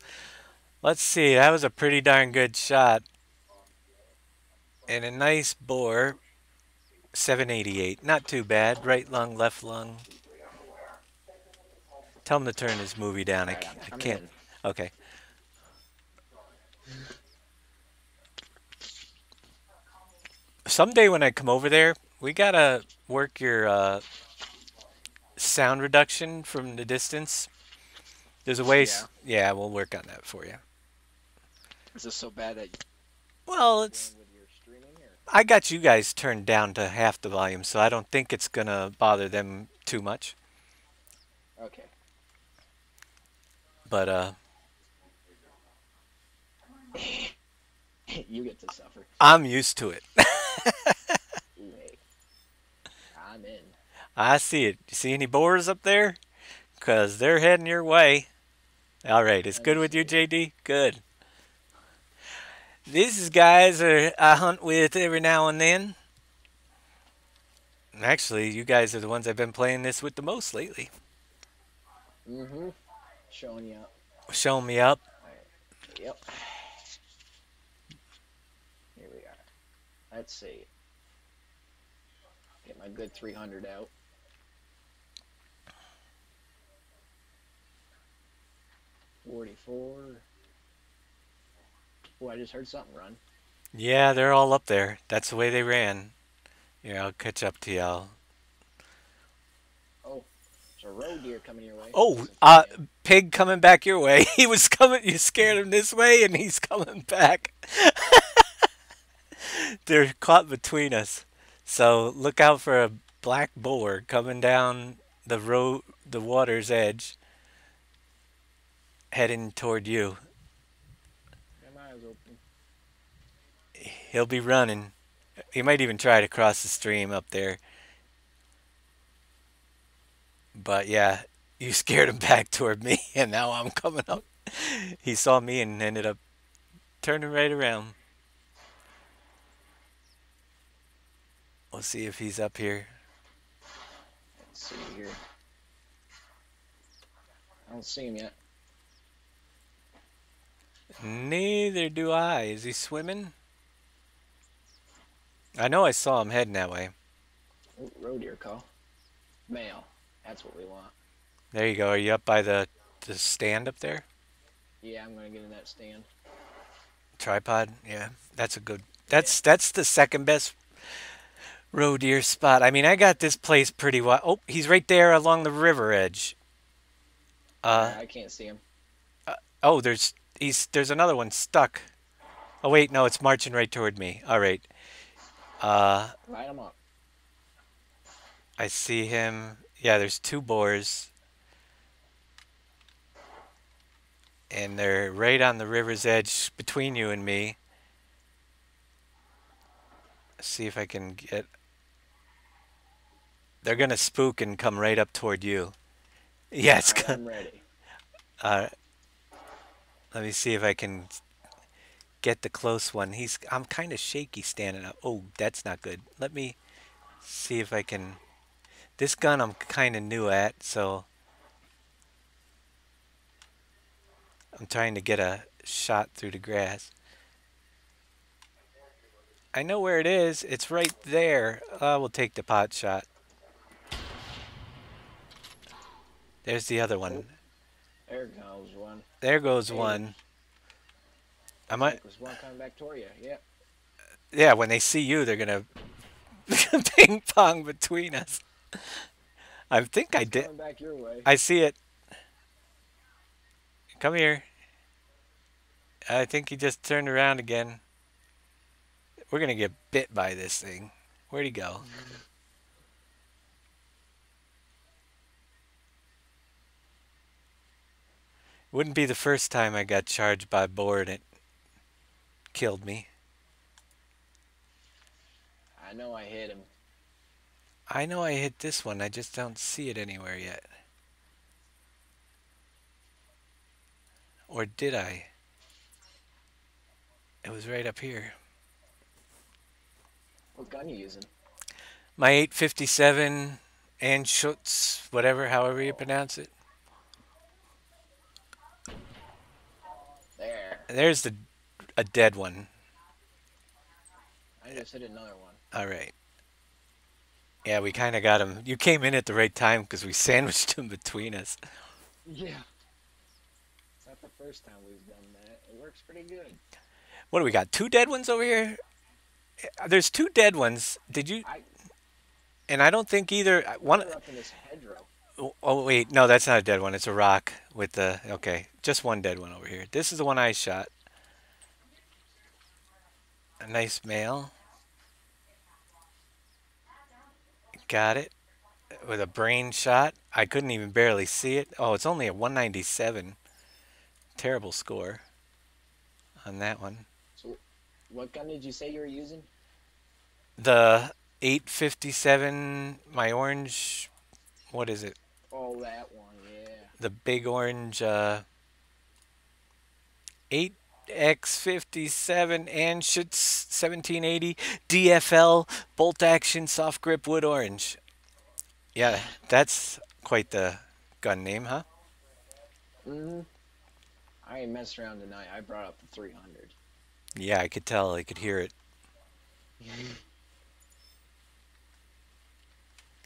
Let's see. That was a pretty darn good shot. And a nice bore. 788. Not too bad. Right lung, left lung. Tell him to turn his movie down. Alright, I'm I coming can't. in. Okay. Someday when I come over there, we gotta work your sound reduction from the distance. There's a way. Yeah. Yeah, we'll work on that for you. Is this so bad that Well, you're it's. dealing with your streaming or? I got you guys turned down to half the volume, so I don't think it's gonna bother them too much. Okay. But You get to suffer. I'm used to it. Ooh, hey, I'm in. I see it. You see any boars up there? 'Cause they're heading your way. All right, it's Let me good with you, see. JD. Good. These guys are I hunt with every now and then. Actually, you guys are the ones I've been playing this with the most lately. Mm-hmm. Showing you up. Showing me up. Alright. Yep. Here we are. Let's see. Get my good 300 out. 44. Oh, I just heard something run. Yeah, they're all up there. That's the way they ran. Yeah, I'll catch up to y'all. Oh, there's a roe deer coming your way. Oh, Listen for him. pig coming back your way. He was coming. You scared him this way, and he's coming back. They're caught between us. So look out for a black boar coming down the road, the water's edge, heading toward you. Got my eyes open. He'll be running. He might even try to cross the stream up there. But yeah, you scared him back toward me, and now I'm coming up. He saw me and ended up turning right around. We'll see if he's up here. Let's see here. I don't see him yet. Neither do I. Is he swimming? I know I saw him heading that way. Ooh, roe deer call. Male. That's what we want. There you go. Are you up by the stand up there? Yeah, I'm gonna get in that stand. Tripod? Yeah, that's a good. Yeah. That's the second best roe deer spot. I mean, I got this place pretty well. Oh, he's right there along the river edge. Uh, Alright, I can't see him. oh, there's another one stuck. Oh wait, no, it's marching right toward me. All right. Uh, Light him up. I see him. Yeah, there's two boars, and they're right on the river's edge between you and me. See if I can get. They're gonna spook and come right up toward you. Yeah, it's Alright, good. I'm ready. Uh, let me see if I can. get the close one. I'm kind of shaky standing up. Oh, that's not good. Let me see if I can. This gun I'm kind of new at, so I'm trying to get a shot through the grass. I know where it is. It's right there. We'll take the pot shot. There's the other Oh, one. there goes one. There goes Hey, one. I looks might. like there's one coming back toward you. Yep, Yeah, when they see you, they're gonna ping pong between us. I think I it's did. coming back your way. I see it. Come here. I think he just turned around again. We're gonna get bit by this thing. Where'd he go? Wouldn't be the first time I got charged by board and it killed me. I know I hit him. I know I hit this one. I just don't see it anywhere yet. Or did I? It was right up here. What gun you using? My 857 and Schutz, whatever, however you Oh, pronounce it. there. There's a dead one. I just hit another one. All right. Yeah, we kind of got him. You came in at the right time because we sandwiched him between us. Yeah. It's not the first time we've done that. It works pretty good. What do we got? Two dead ones over here? There's two dead ones. Did you? I And I don't think either. One One. are up in this hedgerow. Oh, wait. No, that's not a dead one. It's a rock with the. Okay. Just one dead one over here. This is the one I shot. A nice male. Got it. With a brain shot. I couldn't even barely see it. Oh, it's only a 197. Terrible score on that one. So, what gun did you say you were using? The 857, my orange, what is it? Oh, that one. Yeah. The big orange 8X57 and Schutz 1780 DFL bolt action soft grip wood orange. Yeah, that's quite the gun name, huh? Mm-hmm. I ain't messed around tonight. I brought up the 300. Yeah, I could tell. I could hear it.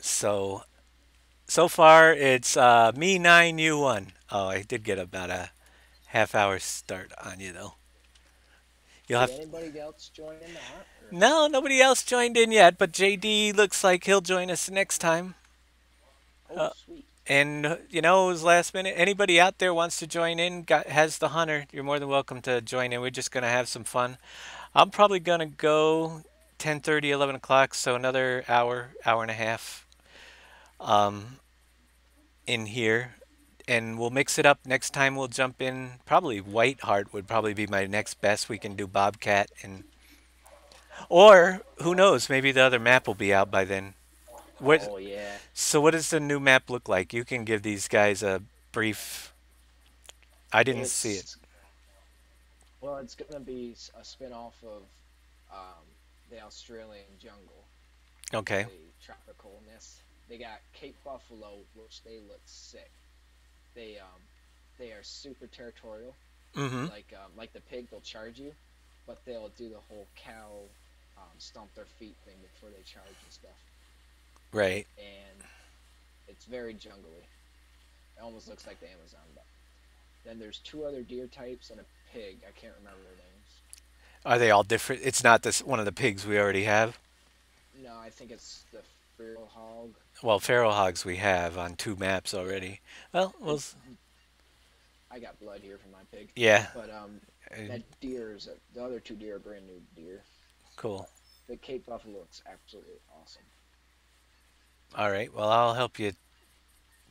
So, so far it's me 9, you 1. Oh, I did get about a half hour start on you though. You'll Did have anybody else join in the hunt? Or? No, nobody else joined in yet, but JD looks like he'll join us next time. Oh, Uh, sweet. and you know, it was last minute. Anybody out there wants to join in, has the hunter, you're more than welcome to join in. We're just gonna have some fun. I'm probably gonna go 10:30, 11 o'clock, so another hour, hour and a half um, in here. And we'll mix it up. Next time we'll jump in. Probably Whiteheart would probably be my next best. We can do Bobcat and or who knows? Maybe the other map will be out by then. What? Oh, yeah. So what does the new map look like? You can give these guys a brief. I didn't see it. It's Well, it's gonna be a spin-off of um, the Australian jungle, Okay. the tropicalness. They got Cape Buffalo, which they look sick. They um they are super territorial. Mm-hmm. Like the pig, they'll charge you, but they'll do the whole cow stomp their feet thing before they charge and stuff. Right. And it's very jungly. It almost looks like the Amazon, but then there's two other deer types and a pig. I can't remember their names. Are they all different? It's not this one of the pigs we already have. No, I think it's the feral hog. Well, feral hogs we have on two maps Yeah, already. Well, it's. I got blood here from my pig, yeah. but uh, that deer is the other two deer are brand new deer. Cool. But the Cape Buffalo looks absolutely awesome. All right. Well, I'll help you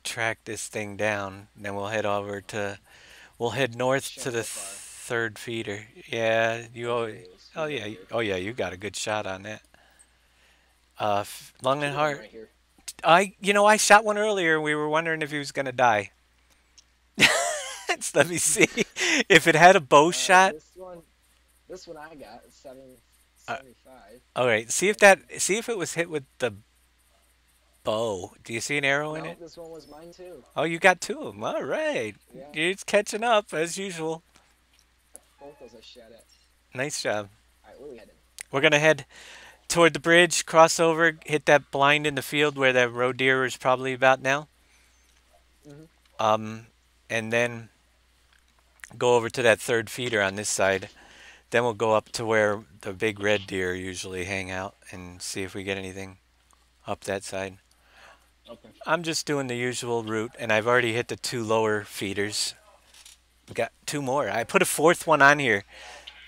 track this thing down. Then we'll head over to. We'll head Nice north shot to the so far. third feeder. Yeah. You. Oh, Always, there he is. oh He's yeah. right here. Oh yeah. You got a good shot on that. There's Lung and two of them heart. right here. I shot one earlier and we were wondering if he was gonna die. Let me see. If it had a bow shot, This one, This one I got is Uh, 775. all right. See if That's that. See if it was hit with the bow. Do you see an arrow in no, it? this one was mine too. Oh, you got two of them. All right. Yeah, It's catching up as usual. both those I shot at. Nice job. All right, where we heading? We're gonna head toward the bridge, cross over, hit that blind in the field where that roe deer is probably about now. Mm-hmm. Um, and then go over to that third feeder on this side. Then we'll go up to where the big red deer usually hang out and see if we get anything up that side. Okay. I'm just doing the usual route, and I've already hit the two lower feeders. We got two more. I put a fourth one on here,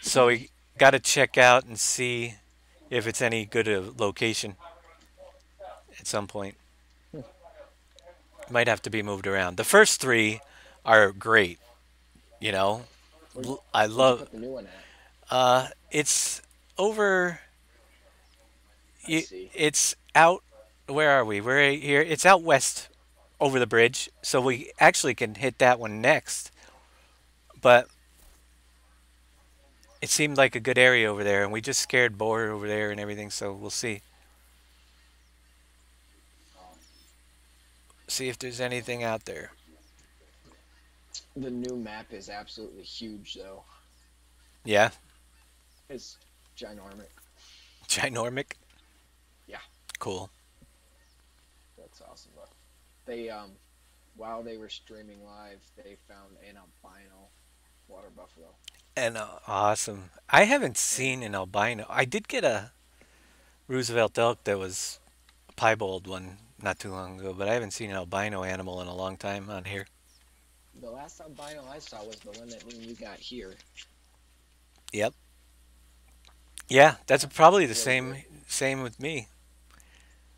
so Mm-hmm. we got to check out and see if it's any good a location at some point. Might have to be moved around. The first three are great. You know, Where'd, I where'd you love. put the new one at? It's over. I see. It's out. Where are we? We're right here. It's out west over the bridge, so we actually can hit that one next. But it seemed like a good area over there, and we just scared boar over there and everything. So we'll see. See if there's anything out there. The new map is absolutely huge, though. Yeah, It's ginormic. ginormic. Yeah, Cool. that's awesome. But they while they were streaming live, they found an albino water buffalo, And awesome. I haven't and seen an albino. I did get a Roosevelt elk that was a piebald one not too long ago, but I haven't seen an albino animal in a long time on here. the last albino I saw was the one that me and you got here. Yep. Yeah, that's probably the Really good. same with me.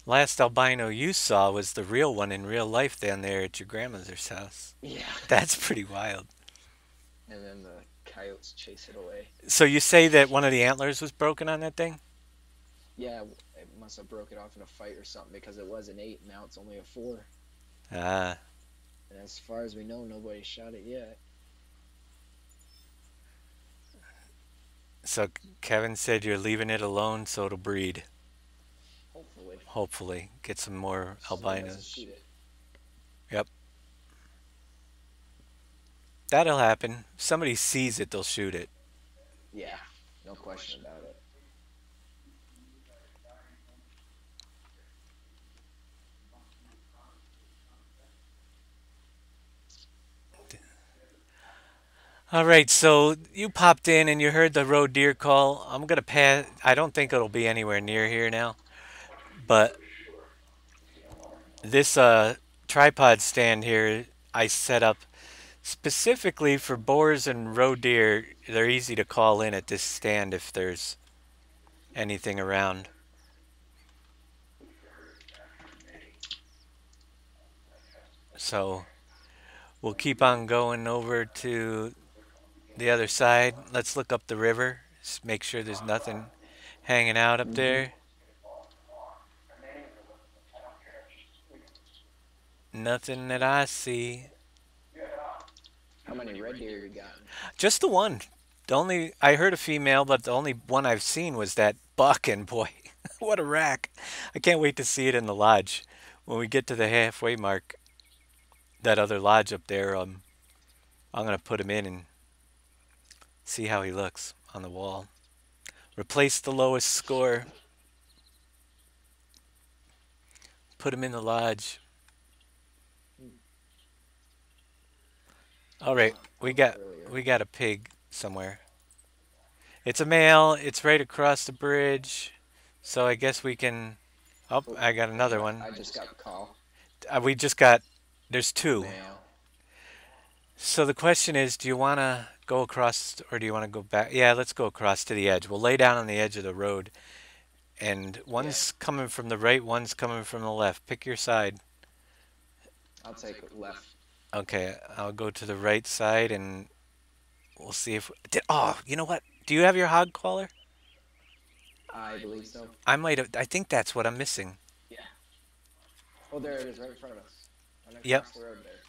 Last albino you saw was the real one in real life down there at your grandmother's house. Yeah. That's pretty wild. And then the coyotes chase it away. So you say that one of the antlers was broken on that thing? Yeah, it must have broke it off in a fight or something because it was an 8, now it's only a 4. Ah, And as far as we know, nobody shot it yet. so Kevin said you're leaving it alone so it'll breed. Hopefully. Hopefully, get some more Somebody has to albinos. shoot it. Yep, that'll happen. If somebody sees it, they'll shoot it. Yeah, no question about it. All right, so you popped in and you heard the roe deer call. I'm gonna pass. I don't think it'll be anywhere near here now, but this tripod stand here I set up specifically for boars and roe deer. They're easy to call in at this stand if there's anything around. So we'll keep on going over to the other side. Let's look up the river. Just make sure there's nothing hanging out up Mm-hmm. there. Nothing that I see. How many red deer you gotten? Just the one. The only I heard a female, but the only one I've seen was that buck, and boy, what a rack! I can't wait to see it in the lodge. When we get to the halfway mark, that other lodge up there, I'm gonna put him in and see how he looks on the wall. Replace the lowest score. Put him in the lodge. All I right, saw an we elk got earlier. we got a pig somewhere. It's a male. It's right across the bridge. So I guess we can. Oh, Oh, I got hang another on. one. I just got a call. We just got. There's two. Male. So the question is, do you want to go across or do you want to go back? Yeah, let's go across to the edge. We'll lay down on the edge of the road, and Yeah, one's coming from the right, one's coming from the left. Pick your side. I'll take left. Okay, I'll go to the right side, and we'll see if. Oh, you know what? Do you have your hog collar? I believe so. I might have. I think that's what I'm missing. Yeah. Oh, there it is, right in front of us. Right Yep, across the road there.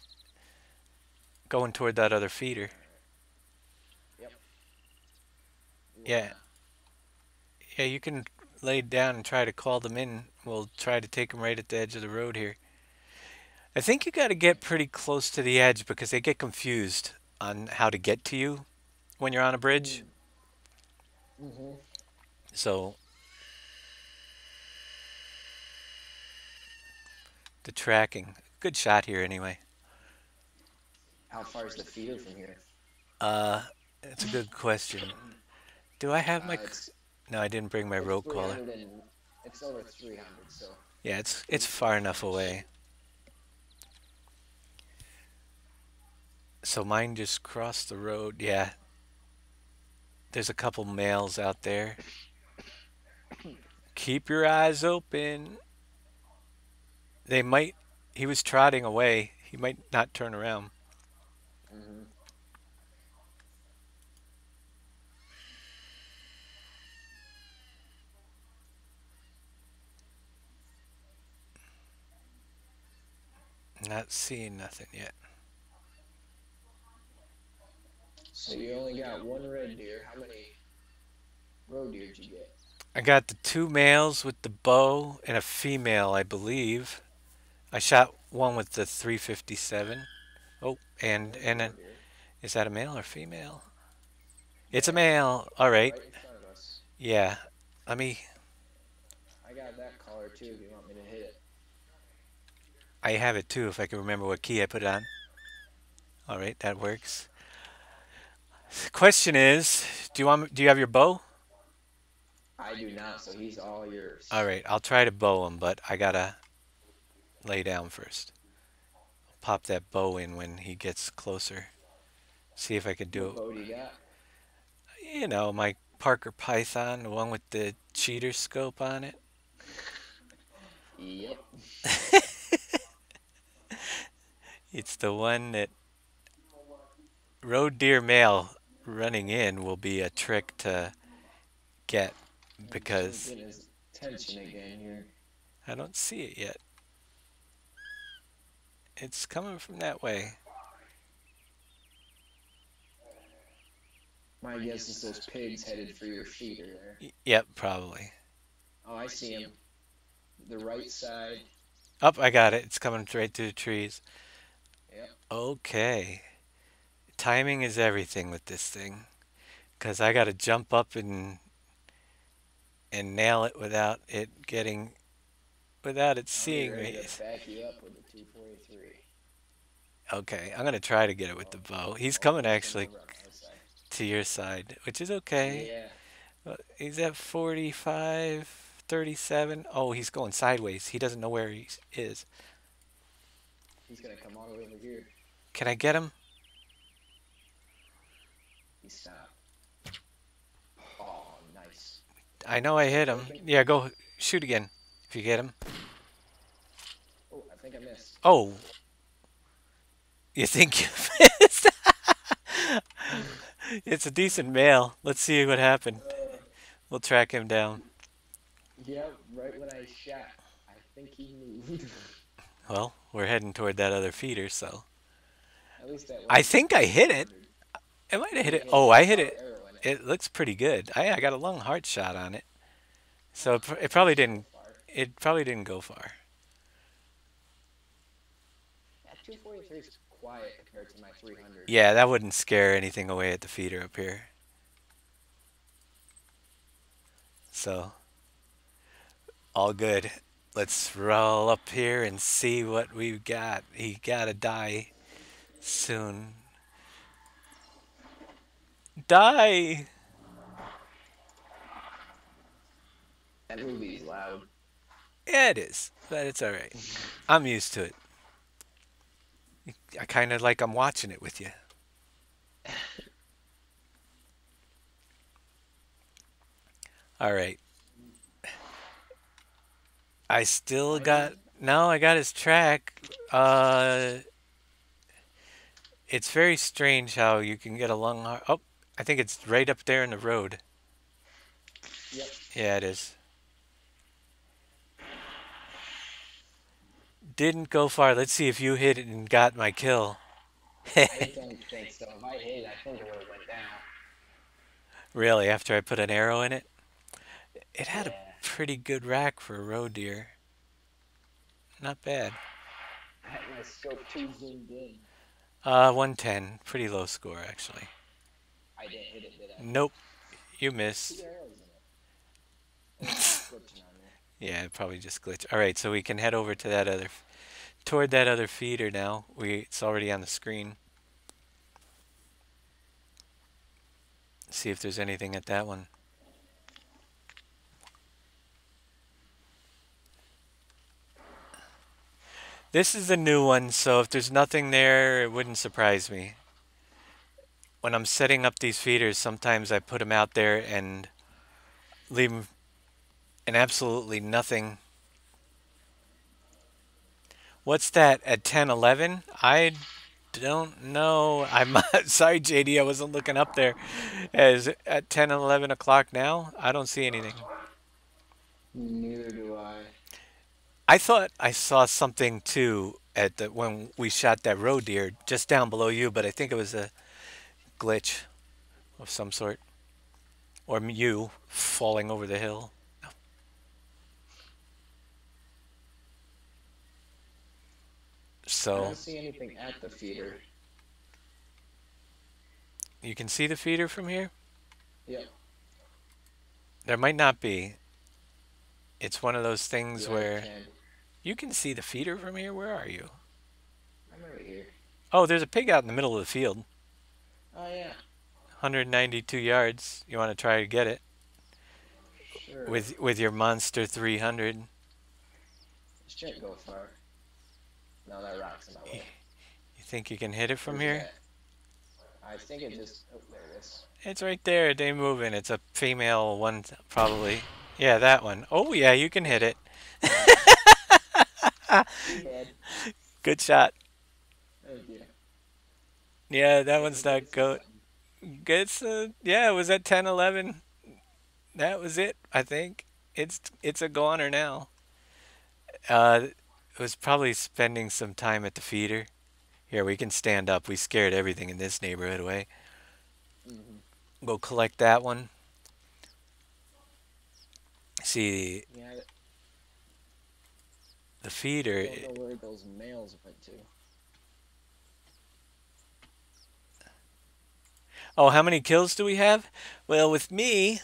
going toward that other feeder. All right. Yep. Yeah, wanna? yeah, you can lay down and try to call them in. We'll try to take them right at the edge of the road here. I think you got to get pretty close to the edge because they get confused on how to get to you when you're on a bridge. Mm, mm-hmm. So the tracking, good shot here anyway. How far is the feeder from here? Uh, it's a good question. Do I have my? It's No, I didn't bring my it's rope caller. 300 and it's over 300. So Yeah, it's pretty far close enough range. away. So mine just crossed the road. Yeah, there's a couple males out there. Keep your eyes open. They might. He was trotting away. He might not turn around. Hmm. Not seeing nothing yet. So you only got one red deer. How many roe deer did you get? I got the two males with the bow and a female, I believe. I shot one with the 357. Oh, There's a and roe then deer. is that a male or female? It's a Male, male. All right. right in front of us. Yeah. Let me. I got that collar too. If you want me to hit it. I have it too if I can remember what key I put it on. All right, that works. Question is, do you have your bow? I do not. So he's all All yours. right, I'll try to bow him, but I gotta lay down first. Pop that bow in when he gets closer. See if I can do What it. bow do you got? You know, my Parker Python, the one with the cheater scope on it. Yep. It's the one that road deer male running in will be a trick to get I'm just because getting his attention again here. I don't see it yet. It's coming from that way. My guess is those pigs headed for your feeder there. Yep, probably. Oh, I see him. The right side. Up, I got it. It's coming right through the trees. Yep. Okay. Timing is everything with this thing. Because I got to jump up and nail it without it I'll be seeing ready me. to back you up with the 243. Okay, I'm going to try to get it with the Oh, bow. He's oh, coming he's coming actually over on my side. to your side, which is okay. Yeah, He's at 45, 37. Oh, he's going sideways. He doesn't know where he is. he's gonna come all the way over here. Can I get him? He stopped. Oh, nice. I know I hit him. Taken. Yeah, go shoot again if you get him. Oh, I think I missed. Oh, you think you missed? It's a decent male. Let's see what happened. Uh, We'll track him down. yeah, right when I shot, I think he moved. Well, we're heading toward that other feeder, so. At least that I one's think over I hit it. 300. I might have hit You it. hit it. Oh, I I hit saw it. the arrow in it. It looks pretty good. I got a long heart shot on it. So Ah, it that probably should go didn't. far. It probably didn't go far. That 243 is quiet compared to my 300. Yeah, that wouldn't scare anything away at the feeder up here. So all good. Let's roll up here and see what we've got. He gotta die soon. Die! That movie's loud. Yeah, it is, but it's all right. I'm used to it. I kind of like I'm watching it with you. All right. I still Find him? got no. I got his track. It's very strange how you can get a long. Oh, I think it's right up there in the road. Yep. Yeah, it is. Didn't go far. Let's see if you hit it and got my kill. I don't think so. If I hit, I think it would have went down. Really, after I put an arrow in it, it had a Yeah. pretty good rack for a roe deer. Not bad. I had my scope too zoomed in. 110. Pretty low score, actually. I didn't hit it, did I? Nope, you Two missed. arrows in it. Or is it just glitching on me? Yeah, it probably just glitched. All right, so we can head over to that other, toward that other feeder now. It's already on the screen. See if there's anything at that one. This is a new one, so if there's nothing there, it wouldn't surprise me. When I'm setting up these feeders, sometimes I put them out there and leave them and absolutely nothing. What's that at 10:11? I don't know. I'm sorry, JD. I wasn't looking up there. Is it at 10 and 11 o'clock now? I don't see anything. Neither do I. I thought I saw something too at the when we shot that roe deer just down below you, but I think it was a glitch of some sort, or you falling over the hill. I So don't see anything at the feeder. you can see the feeder from here. Yep. There might not be. It's one of those things Yeah, I where can. you can see the feeder from here. Where are you? I'm right here. Oh, there's a pig out in the middle of the field. Oh yeah. 192 yards. You want to try to get it Sure. with your monster 300. This shouldn't go far. No, that rock's in my You way. think you can hit it from Where's it here? at? I think it just. Oh, there it is. It's right there. It ain't moving. It's a female one, probably. Yeah, that one. Oh, yeah, you can hit it. Too bad. Good shot. Thank you. Yeah, that Guess one's we'll get not to see go. something. Yeah, it was at 10:11. That was it, I think. It's a goner now. It was probably spending some time at the feeder. Here, we can stand up. We scared everything in this neighborhood away. Mm-hmm. Go collect that one. See, Yeah, the I feeder. don't know where those males went to. Oh, how many kills do we have? Well, with me,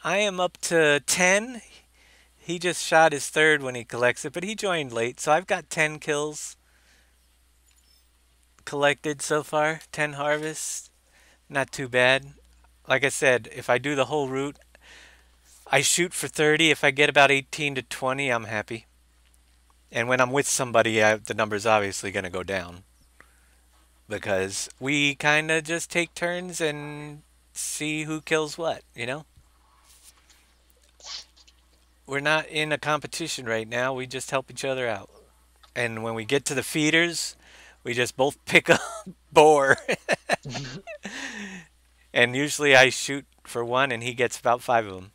I am up to 10. He just shot his third when he collects it, but he joined late, so I've got 10 kills collected so far. 10 harvests. Not too bad. Like I said, if I do the whole route, I shoot for 30. If I get about 18 to 20, I'm happy. And when I'm with somebody, the number's obviously going to go down because we kind of just take turns and see who kills what, you know? We're not in a competition right now. We just help each other out. And when we get to the feeders, we just both pick a boar. And usually I shoot for one and he gets about five of them.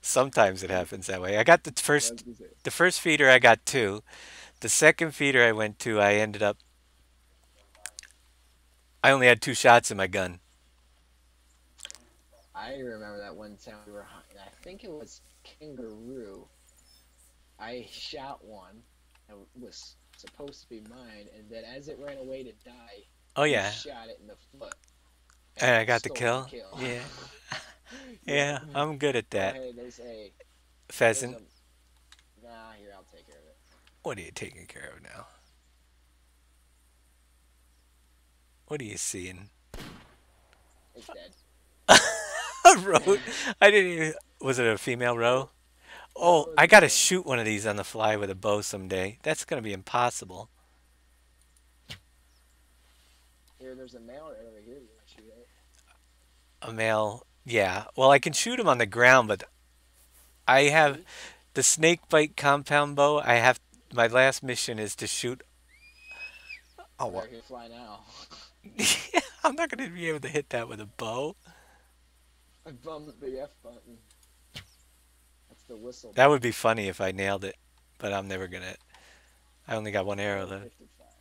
Sometimes it happens that way. I got What was gonna say? the first feeder I got two. The second feeder I went to, I only had two shots in my gun. I remember that one time we were hunting. I think it was kangaroo. I shot one that was supposed to be mine, and then as it ran away to die, Oh you yeah, shot it in the foot and and I got the stole the kill. kill. Yeah, Yeah. yeah, I'm good at Go that. ahead. There's Pheasant, a. Nah, here I'll take care of it. what are you taking care of now? What are you seeing? It's dead. A roe? I didn't even. Was it a female roe? No, Oh, it was I a gotta male. shoot one of these on the fly with a bow someday. That's gonna be impossible. Here, there's a male right over here. You want to shoot it? A male, yeah. Well, I can shoot them on the ground, but I have See? the snake bite compound bow. I have my last mission is to shoot. Oh, There, what? here, fly now. I'm not gonna be able to hit that with a bow. I bumped the F button. That's the whistle That would be button. funny if I nailed it, but I'm never gonna. I only got one arrow left. 455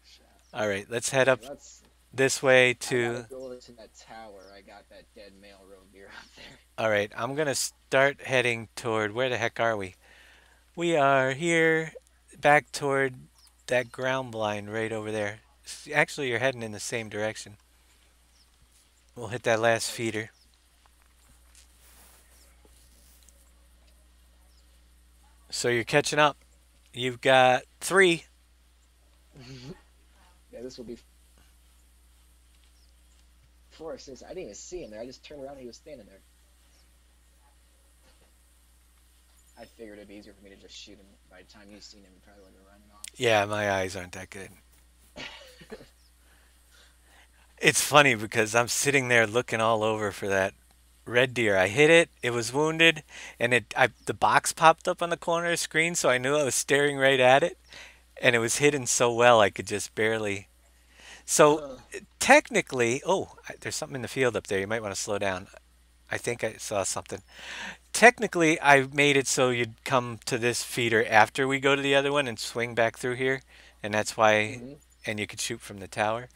shot. All right, let's head Okay, up let's. this way I gotta to. go over to that tower. I got that dead male roe deer up there. All right, I'm gonna start heading toward. Where the heck are we? We are here, back toward that ground blind right over there. Actually, you're heading in the same direction. We'll hit that last Okay. feeder. So you're catching up. You've got three. Yeah, this will be four. Since I didn't even see him there, I just turned around and he was standing there. I figured it'd be easier for me to just shoot him. By the time you seen him, he probably would have running Yeah, my eyes aren't that good. It's funny because I'm sitting there looking all over for that red deer. I hit it, it was wounded, and the box popped up on the corner of the screen, so I knew I was staring right at it, and it was hidden so well I could just barely. So off. technically, there's something in the field up there. You might want to slow down. I think I saw something. Technically, I made it so you'd come to this feeder after we go to the other one and swing back through here, and that's why, Mm-hmm. and you could shoot from the tower.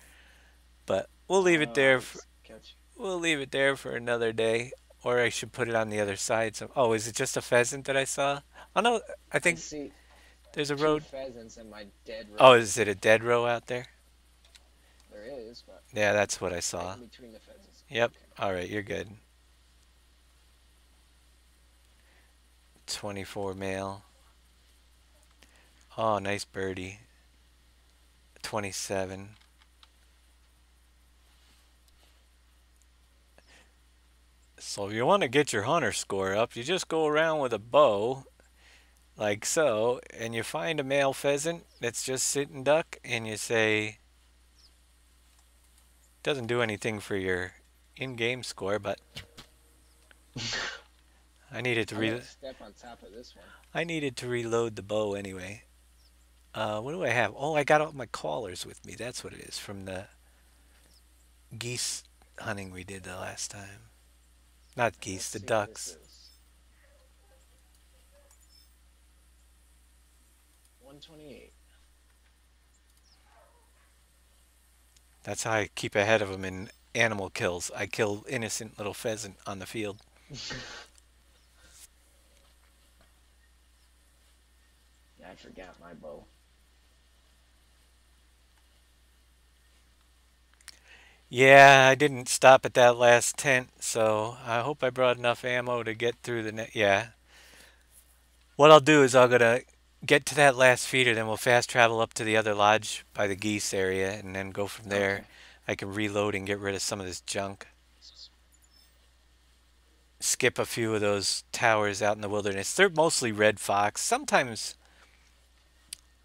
But we'll leave it there. I catch. We'll leave it there for another day, or I should put it on the other side. So, oh, is it just a pheasant that I saw? Oh no, I I think see there's a two road. pheasants and my dead Oh, roe. is it a dead row out there? There is, but Yeah, that's what I right saw. in between the pheasants. Yep. Okay. All right, you're good. 24 male. Oh, nice birdie. 27. So if you want to get your hunter score up, you just go around with a bow, like so, and you find a male pheasant that's just sitting duck, and you say, doesn't do anything for your in-game score, but I needed to I'm gonna step on top of this one. I needed to reload the bow anyway. What do I have? Oh, I got all my callers with me. That's what it is from the geese hunting we did the last time. Not Let's geese, the see what this ducks. is. 128. That's how I keep ahead of them in animal kills. I kill innocent little pheasant on the field. Yeah, I forgot my bow. Yeah, I didn't stop at that last tent, so I hope I brought enough ammo to get through the net. Yeah. What I'll do is I'll gonna get to that last feeder, then we'll fast travel up to the other lodge by the geese area, and then go from there. Okay. I can reload and get rid of some of this junk. Skip a few of those towers out in the wilderness. They're mostly red fox, sometimes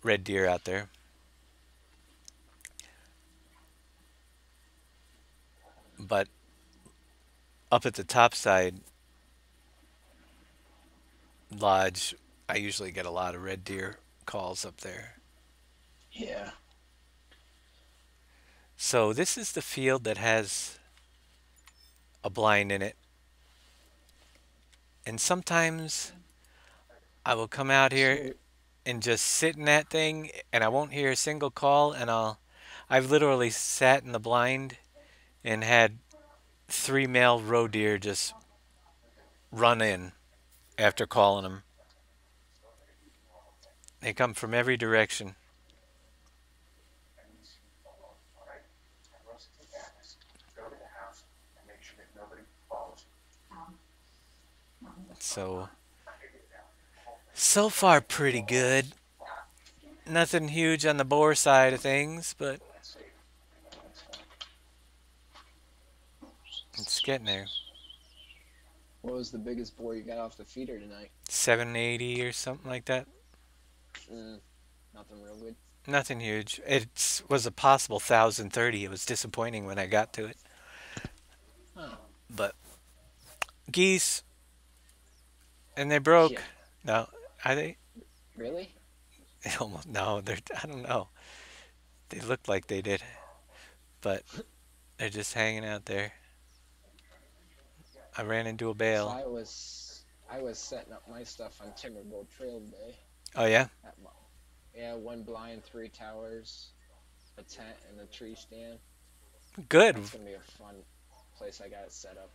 red deer out there. But up at the top side lodge, I usually get a lot of red deer calls up there. Yeah. So this is the field that has a blind in it. And sometimes I will come out here So and just sit in that thing and I won't hear a single call and I've literally sat in the blind and had three male roe deer just run in after calling them. They come from every direction. So so far pretty good. Nothing huge on the boar side of things, but it's getting there. what was the biggest boar you got off the feeder tonight? 780 or something like that. Mm, nothing real good. Nothing huge. It was a possible 1,030. It was disappointing when I got to it. Oh. But geese, and they broke. Yeah. No, are they? Really? They almost no. They're I don't know. They looked like they did, but they're just hanging out there. I ran into a So bale. I was setting up my stuff on Timberbow Trail today. Oh yeah. At my, yeah, one blind, three towers, a tent, and a tree stand. Good. That's gonna be a fun place I got it set up.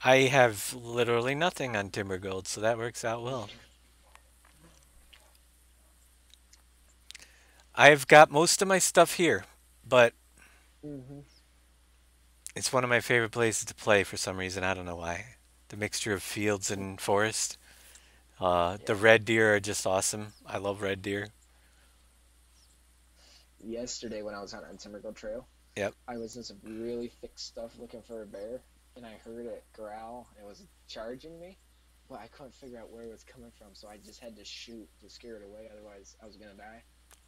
I have literally nothing on Timber Gold, so that works out well. I've got most of my stuff here, but Hmm. it's one of my favorite places to play for some reason. I don't know why. The mixture of fields and forest. The Yeah. red deer are just awesome. I love red deer. Yesterday when I was on Timbergo Trail, Yep. I was in some really thick stuff looking for a bear, and I heard it growl. And it was charging me, but I couldn't figure out where it was coming from, so I just had to shoot to scare it away. Otherwise, I was gonna die.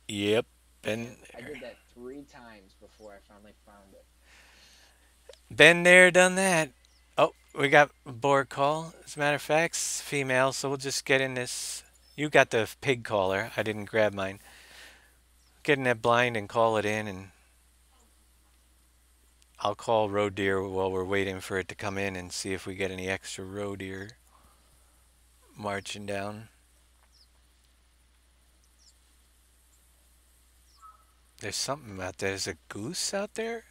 Yep. And Been I did that 3 times before I finally found it. been there, done that. Oh, we got a board call. As a matter of fact, it's female, so we'll just get in this. You got the pig caller. I didn't grab mine. Get in that blind and call it in, and I'll call roe deer while we're waiting for it to come in and see if we get any extra roe deer marching down. There's something out there. There's a goose out there?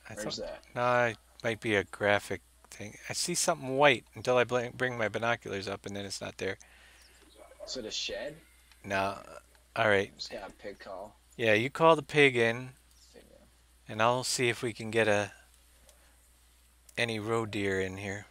I thought. Where's that? No, it might be a graphic thing. I see something white until I bring my binoculars up, and then it's not there. So the shed? No. All right. Just got a pig call. Yeah, you call the pig in, Female. and I'll see if we can get a any roe deer in here.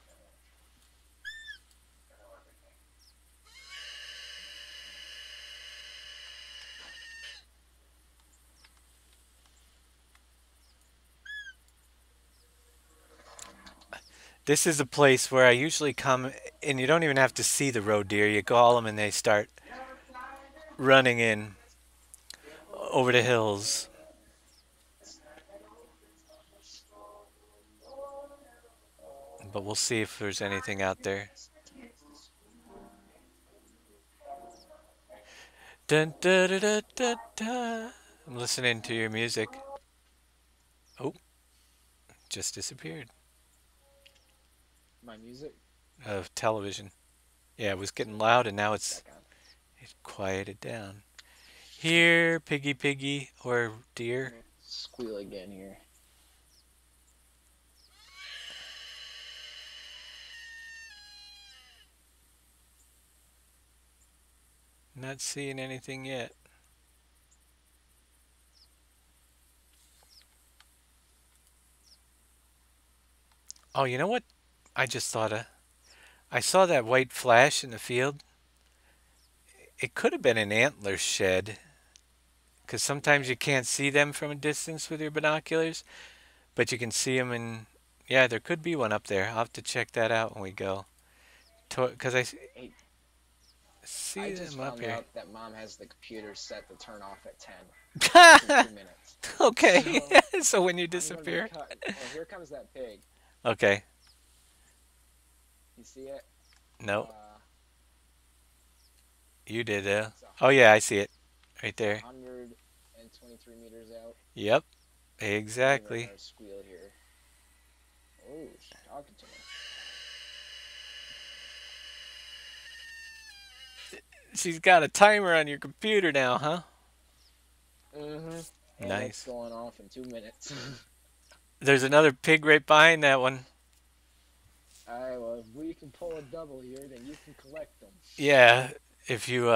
This is a place where I usually come, and you don't even have to see the roe deer. You call them, and they start running in over the hills. But we'll see if there's anything out there. Dun, da, da, da, da, da. I'm listening to your music. Oh, just disappeared. My music? Of television. Yeah, it was getting loud, and now Back on. it quieted down. Here, piggy, piggy, or deer. Squeal again here. Not seeing anything yet. Oh, you know what? I just thought of. I saw that white flash in the field. It could have been an antler shed, because sometimes you can't see them from a distance with your binoculars, but you can see them in. Yeah, there could be one up there. I'll have to check that out when we go. Because I Hey, I see just them up found here. out that mom has the computer set to turn off at 10. Like in 2 minutes. Okay, So so when you I'm gonna be disappear. cutting. Oh, here comes that pig. Okay, You see it? no, you did. It's Oh, yeah, I see it right there. 123 meters out. Yep, Give her exactly. another squeal here. Oh, she's talking to me. She's got a timer on your computer now, huh? Mm-hmm. And it's Nice. going off in 2 minutes. There's another pig right behind that one. Alright, well, if we can pull a double here, then you can collect them. Yeah, if you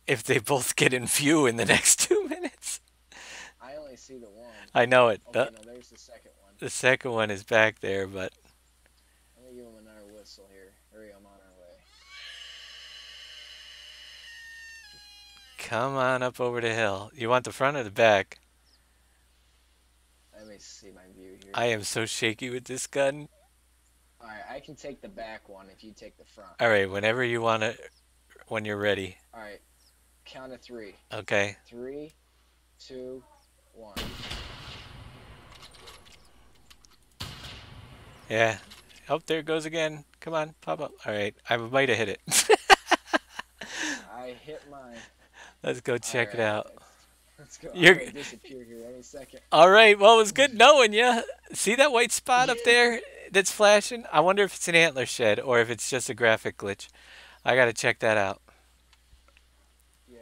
if they both get in view in the next 2 minutes. I only see the one. I know it. Okay, no, there's the second one. The second one is back there, but Let me give him another whistle here. Hurry, I'm on our way. come on up over the hill. You want the front or the back? Let me see my view here. I am so shaky with this gun. Alright, I can take the back one if you take the front. All right, whenever you want to, when you're ready. Alright, count of three. Okay. 3, 2, 1. Yeah. Oh, there it goes again. Come on, pop up. All right, I might have hit it. I hit mine. Let's go check it Alright, out. let's go. I'm You're gonna disappear here any second. all right. Well, it was good knowing you. See that white spot up there that's flashing? I wonder if it's an antler shed or if it's just a graphic glitch. I gotta check that out. Yeah.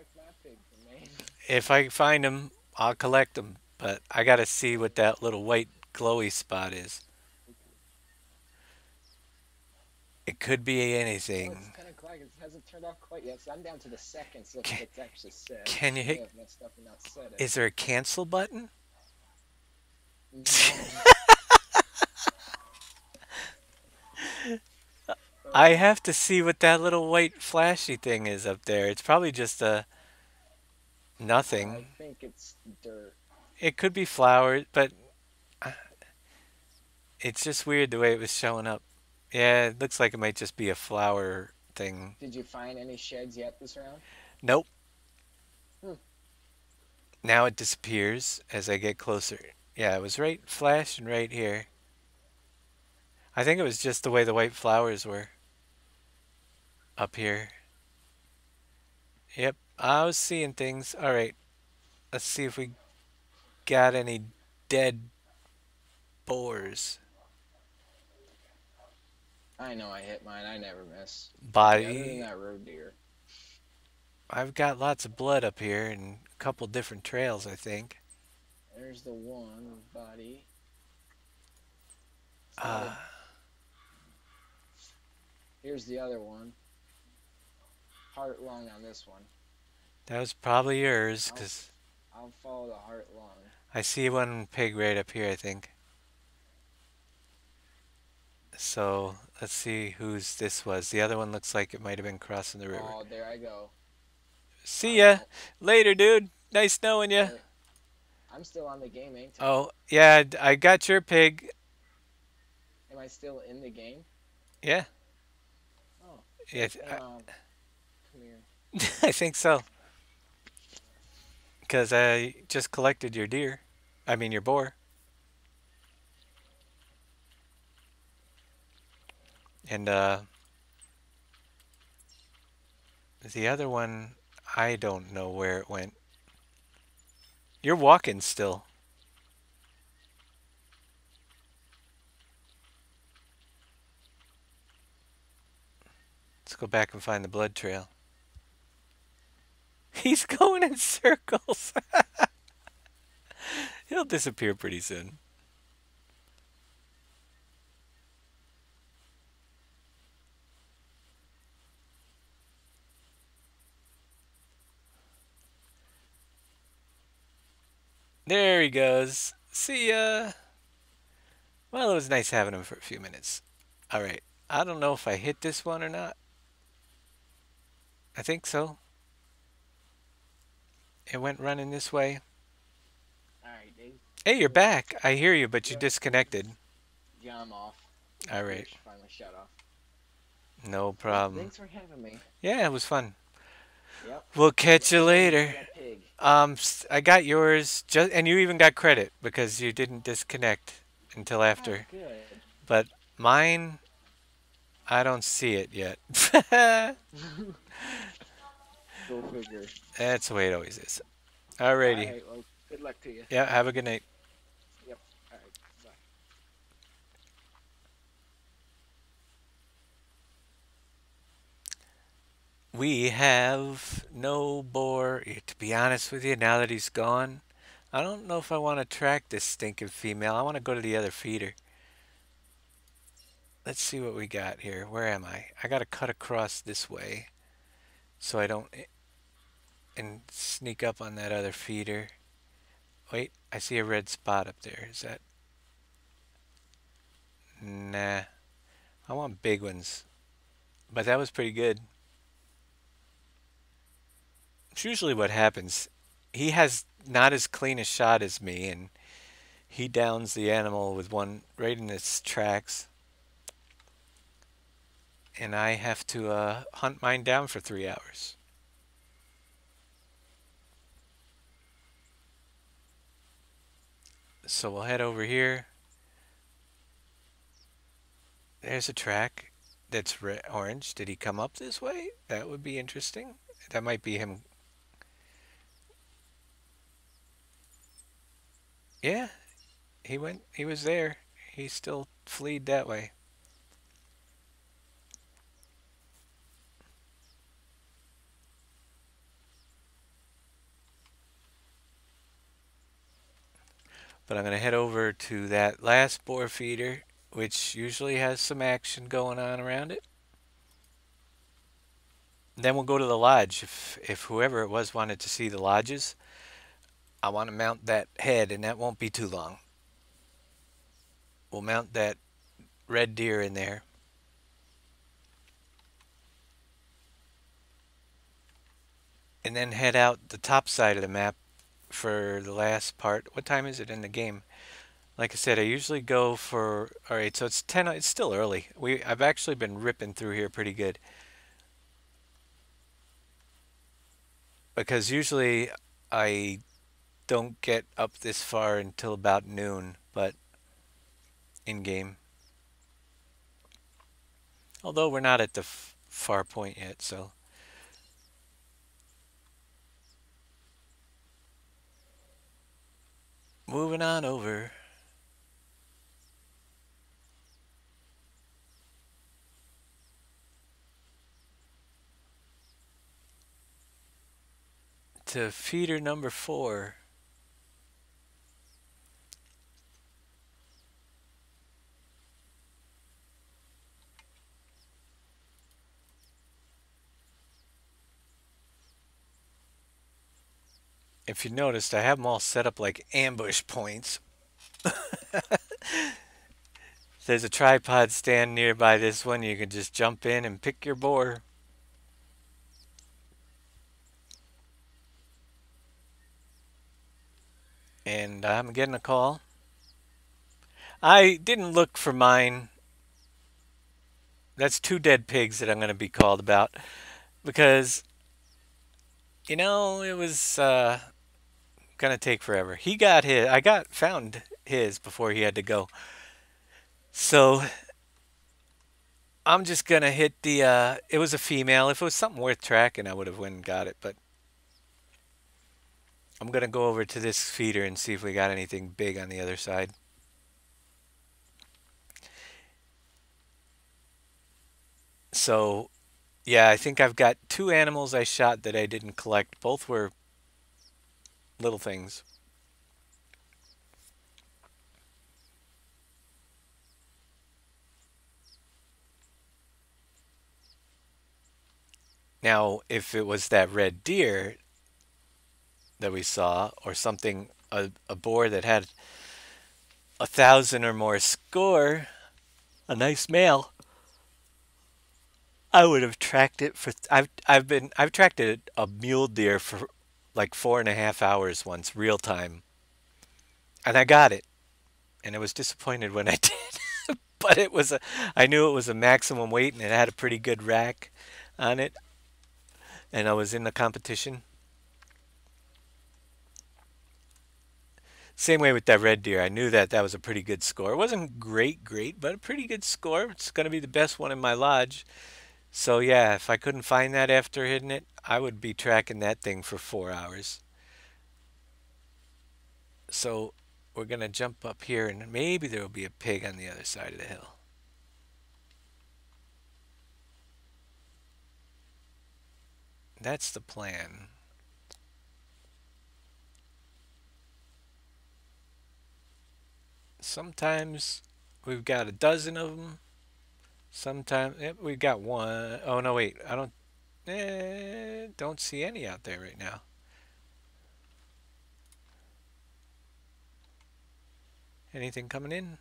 collect my pigs, man. If I find them, I'll collect them. But I gotta see what that little white glowy spot is. It could be Well, it's anything. 10 o'clock. It hasn't turned off quite yet, so I'm down to the seconds if Can, it's actually set. can you I may hit? have messed up and not set it. Is there a cancel button? No. I Oh, have to see what that little white flashy thing is up there. It's probably just a I nothing. think it's dirt. It could be flowers, but it's just weird the way it was showing up. Yeah, it looks like it might just be a flower thing. Did you find any sheds yet this round? Nope. Hmm. Now it disappears as I get closer. Yeah, it was right flashing right here. I think it was just the way the white flowers were up here. Yep, I was seeing things. All right, let's see if we got any dead boars. I know I hit mine. I never miss. Okay, other than Body. that road deer. I've got lots of blood up here and a couple different trails, I think. There's the one body. Uh, Spotted. Here's the other one. Heart lung on this one. that was probably yours, I'll 'cause I'll follow the heart lung. I see one pig right up here, I think. So let's see whose this was. The other one looks like it might have been crossing the river. Oh, there I go. See Oh ya no. later, dude. Nice knowing ya. Hey, I'm still on the game, ain't I? Oh, yeah, I got your pig. Am I still in the game? Yeah, Oh, yeah, hey mom, come here. I think so. Because I just collected your deer. I mean, your boar. And the other one, I don't know where it went. You're walking still. Let's go back and find the blood trail. He's going in circles. He'll disappear pretty soon. There he goes. See ya. Well, it was nice having him for a few minutes. All right. I don't know if I hit this one or not. I think so. It went running this way. All right, Dave. Hey, you're back. I hear you, but you Yep. disconnected. Yeah, I'm off. My All right. computer finally shut off. No Well, problem. thanks for having me. Yeah, it was fun. Yep. We'll catch you How did you find later. that pig? I got yours, just, and you even got credit because you didn't disconnect until Oh, after. good. But mine, I don't see it yet. Go figure. That's the way it always is. All Alrighty. right. Well, good luck to you. Yeah, have a good night. Yep. All right. Bye. We have no boar. To be honest with you, now that he's gone, I don't know if I want to track this stinking female. I want to go to the other feeder. Let's see what we got here. Where am I? I got to cut across this way so I don't and sneak up on that other feeder. Wait, I see a red spot up there. Is that? Nah. I want big ones. But that was pretty good. It's usually what happens. He has not as clean a shot as me, and he downs the animal with one right in its tracks. And I have to hunt mine down for 3 hours. So we'll head over here. There's a track that's red, orange. Did he come up this way? That would be interesting. That might be him. Yeah, he went. He was there. He still fleed that way. But I'm going to head over to that last boar feeder, which usually has some action going on around it. Then we'll go to the lodge. If whoever it was wanted to see the lodges, I want to mount that head, and that won't be too long. We'll mount that red deer in there. And then head out the top side of the map for the last part. What time is it in the game? Like I said, I usually go for. All right, so it's 10. It's still early. I've actually been ripping through here pretty good because usually I don't get up this far until about noon, but in game. Although we're not at the far point yet, so moving on over to feeder number 4. If you noticed, I have them all set up like ambush points. There's a tripod stand nearby this one. You can just jump in and pick your boar. And I'm getting a call. I didn't look for mine. That's 2 dead pigs that I'm going to be called about. Because, it was going to take forever. He got his. Found his before he had to go. So I'm just going to hit the. It was a female. If it was something worth tracking, I would have went and got it. But I'm going to go over to this feeder and see if we got anything big on the other side. So, yeah, I think I've got 2 animals I shot that I didn't collect. Both were little things. Now, if it was that red deer that we saw, or something, a boar that had 1,000 or more score, a nice male, I would have tracked it for. I've tracked a mule deer for like 4.5 hours once, real time, and I got it, and I was disappointed when I did. But I knew it was a maximum weight, and it had a pretty good rack on it, and I was in the competition. Same way with that red deer. I knew that that was a pretty good score. It wasn't great, but a pretty good score. It's going to be the best one in my lodge. So yeah, if I couldn't find that after hitting it, I would be tracking that thing for 4 hours. So we're going to jump up here and maybe there will be a pig on the other side of the hill. That's the plan. Sometimes we've got a dozen of them. Sometimes we've got one. Oh no, wait. I don't see any out there right now. Anything coming in?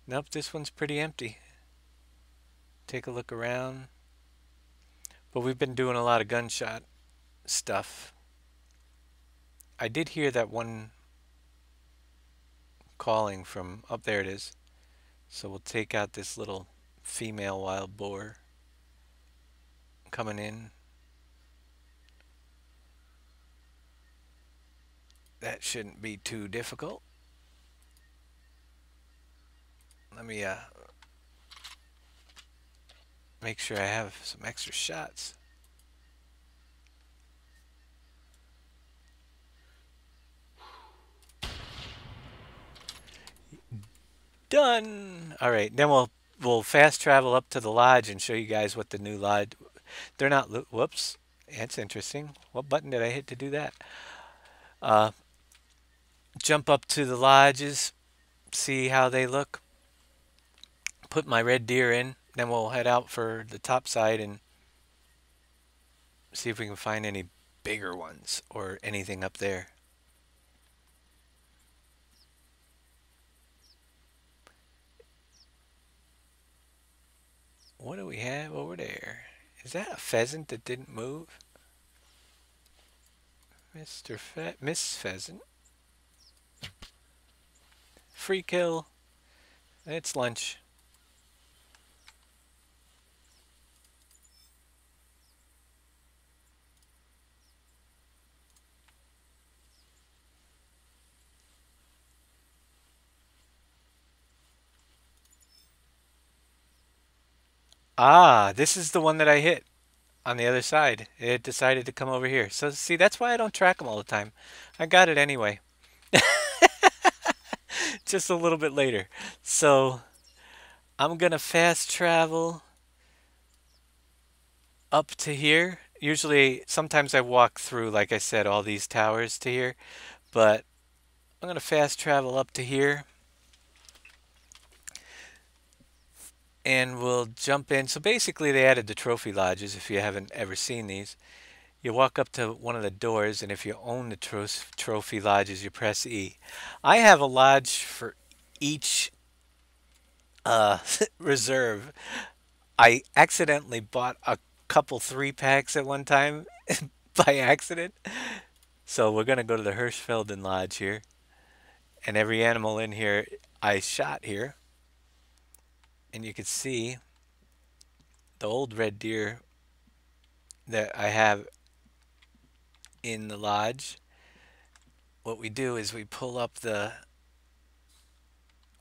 Nope, this one's pretty empty. Take a look around. But we've been doing a lot of gunshot stuff. I did hear that one calling from up there. It is. So we'll take out this little female wild boar coming in. That shouldn't be too difficult. Let me make sure I have some extra shots. Done. All right, then we'll fast travel up to the lodge and show you guys what the new lodge. They're not. Whoops. That's interesting. What button did I hit to do that? Uh, jump up to the lodges, see how they look, put my red deer in, then we'll head out for the top side and see if we can find any bigger ones or anything up there. What do we have over there? Is that a pheasant that didn't move? Miss Pheasant. Free kill. It's lunch. Ah, this is the one that I hit on the other side. It decided to come over here. So see, that's why I don't track them all the time. I got it anyway, just a little bit later. So I'm gonna fast travel up to here. Usually, sometimes I walk through, like I said, all these towers to here, but I'm gonna fast travel up to here and we'll jump in. So basically, they added the trophy lodges if you haven't ever seen these. You walk up to one of the doors, and if you own the trophy lodges, you press E. I have a lodge for each uh, reserve. I accidentally bought a couple three packs at one time by accident. So we're going to go to the Hirschfelden Lodge here. And every animal in here I shot here. And you can see the old red deer that I have in the lodge. What we do is we pull up the...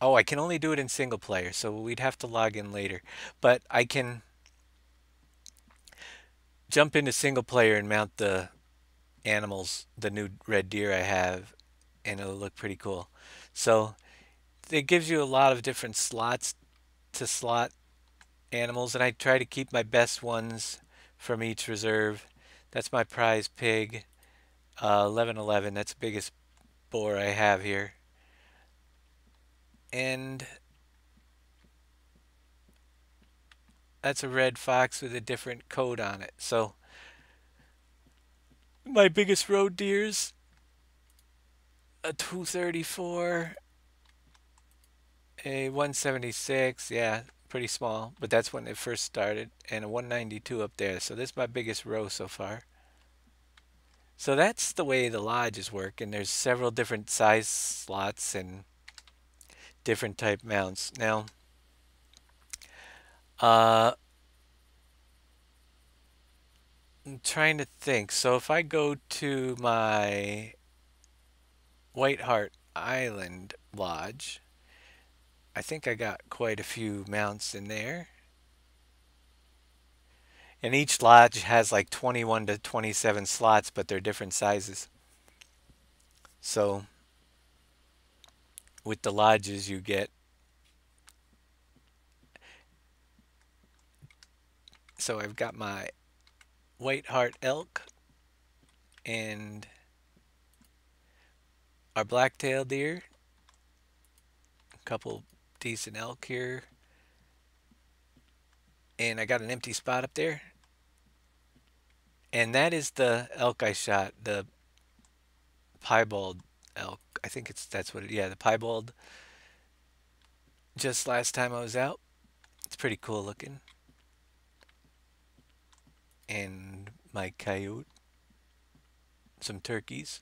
Oh, I can only do it in single player, so we'd have to log in later. But I can jump into single player and mount the animals, the new red deer I have, and it'll look pretty cool. So it gives you a lot of different slots to slot animals, and I try to keep my best ones from each reserve. That's my prize pig, 1111. That's the biggest boar I have here. And that's a red fox with a different coat on it. So my biggest road deers, a 234, a 176, yeah, pretty small, but that's when it first started, and a 192 up there. So this is my biggest row so far. So that's the way the lodges work, and there's several different size slots and different type mounts. Now, uh, I'm trying to think. So if I go to my White Hart Island Lodge, I think I got quite a few mounts in there. And each lodge has like 21 to 27 slots, but they're different sizes. So with the lodges you get, so I've got my White Hart elk and our black-tailed deer, a couple decent elk here, and I got an empty spot up there. And that is the elk I shot, the piebald elk. I think that's what it, yeah, the piebald. Just last time I was out, it's pretty cool looking. And my coyote, some turkeys,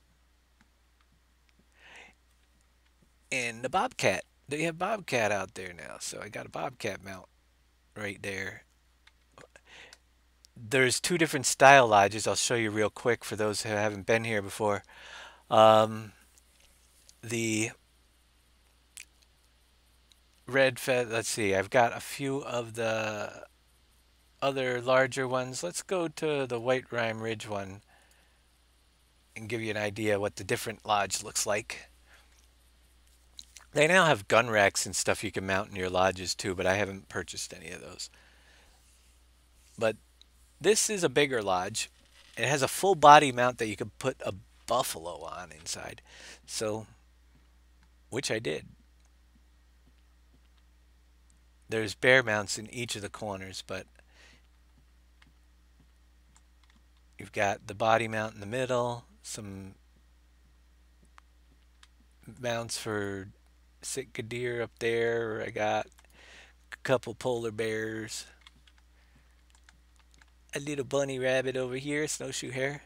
and the bobcat. They have bobcat out there now, so I got a bobcat mount right there. There's two different style lodges. I'll show you real quick for those who haven't been here before. Um, the let's see, I've got a few of the other larger ones. Let's go to the White Rime Ridge one and give you an idea what the different lodge looks like. They now have gun racks and stuff you can mount in your lodges too, but I haven't purchased any of those. But this is a bigger lodge. It has a full body mount that you can put a buffalo on inside. So which I did. There's bear mounts in each of the corners, but you've got the body mount in the middle, some mounts for Sitka deer up there. I got a couple polar bears, a little bunny rabbit over here, snowshoe hare,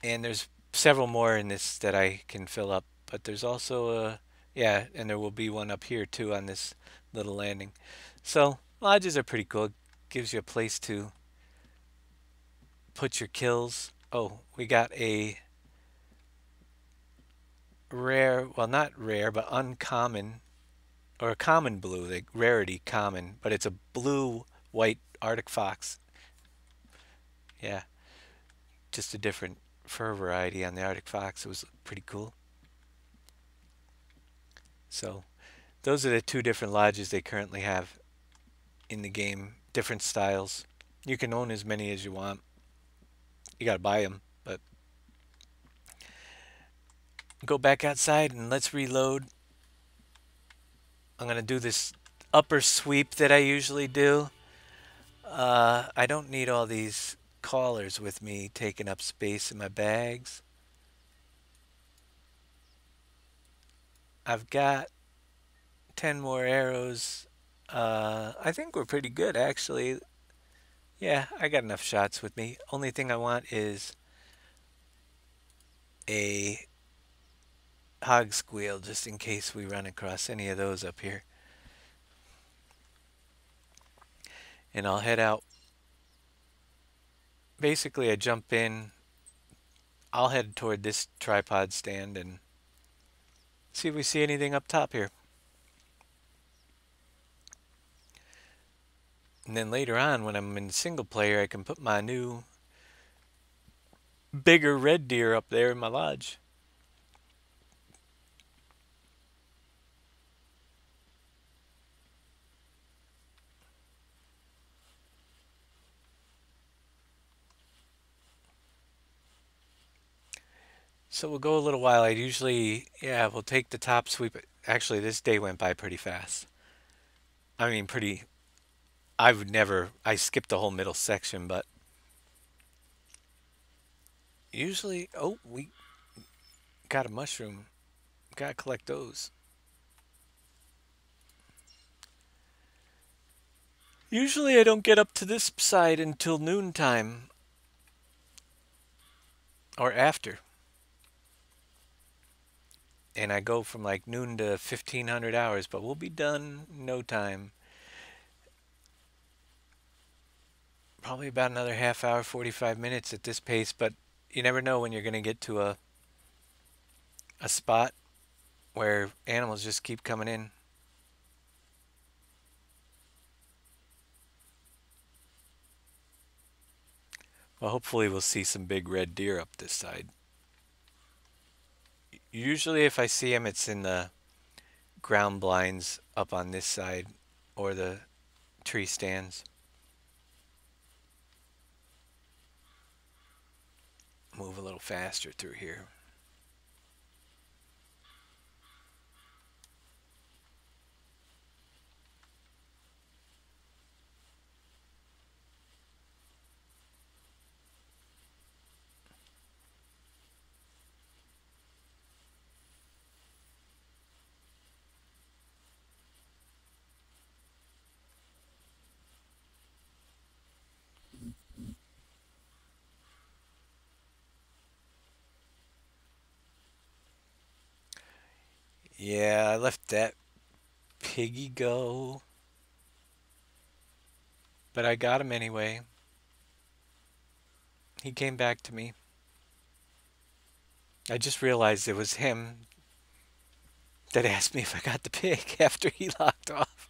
and there's several more in this that I can fill up. But there's also a yeah, and there will be one up here too on this little landing. So lodges are pretty cool. Gives you a place to put your kills. Oh, we got a rare, well not rare, but uncommon or a common blue, like rarity common, but it's a blue white Arctic fox. Yeah, just a different fur variety on the Arctic fox. It was pretty cool. So those are the two different lodges they currently have in the game. Different styles. You can own as many as you want. You gotta buy them, but go back outside and let's reload. I'm gonna do this upper sweep that I usually do. I don't need all these collars with me taking up space in my bags. I've got 10 more arrows. I think we're pretty good actually. Yeah, I got enough shots with me. Only thing I want is a hog squeal just in case we run across any of those up here. And I'll head out. Basically, I jump in. I'll head toward this tripod stand and see if we see anything up top here. And then later on, when I'm in single player, I can put my new bigger red deer up there in my lodge. So we'll go a little while. I usually, yeah, we'll take the top sweep. Actually, this day went by pretty fast. I mean, pretty. I would never. I skipped the whole middle section, but usually, oh, we got a mushroom. Gotta collect those. Usually, I don't get up to this side until noontime or after, and I go from like noon to 1500 hours. But we'll be done in no time. Probably about another half hour, 45 minutes at this pace. But you never know when you're gonna get to a spot where animals just keep coming in. Well, hopefully we'll see some big red deer up this side. Usually if I see them, it's in the ground blinds up on this side or the tree stands. Move a little faster through here. Yeah, I left that piggy go, but I got him anyway. He came back to me. I just realized it was him that asked me if I got the pig after he locked off.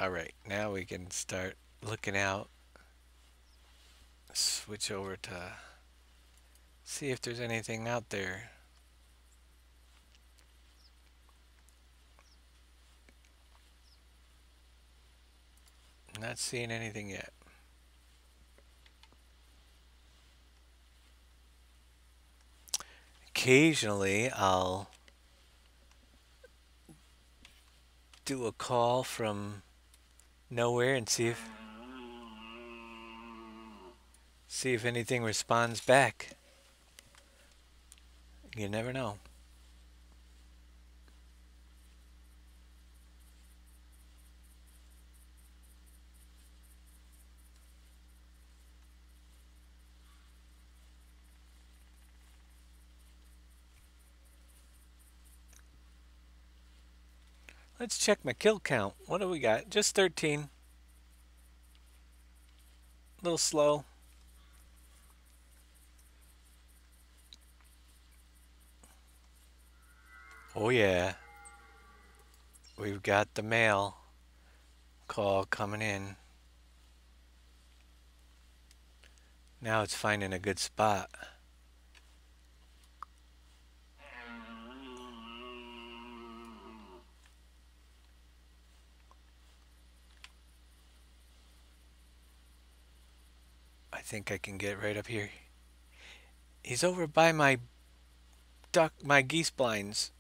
All right, now we can start looking out. Switch over to see if there's anything out there. Not seeing anything yet. Occasionally, I'll do a call from nowhere and see if anything responds back. You never know. Let's check my kill count. What do we got? Just 13. A little slow. Oh yeah. We've got the mail call coming in. Now it's finding a good spot. I think I can get right up here. He's over by my geese blinds.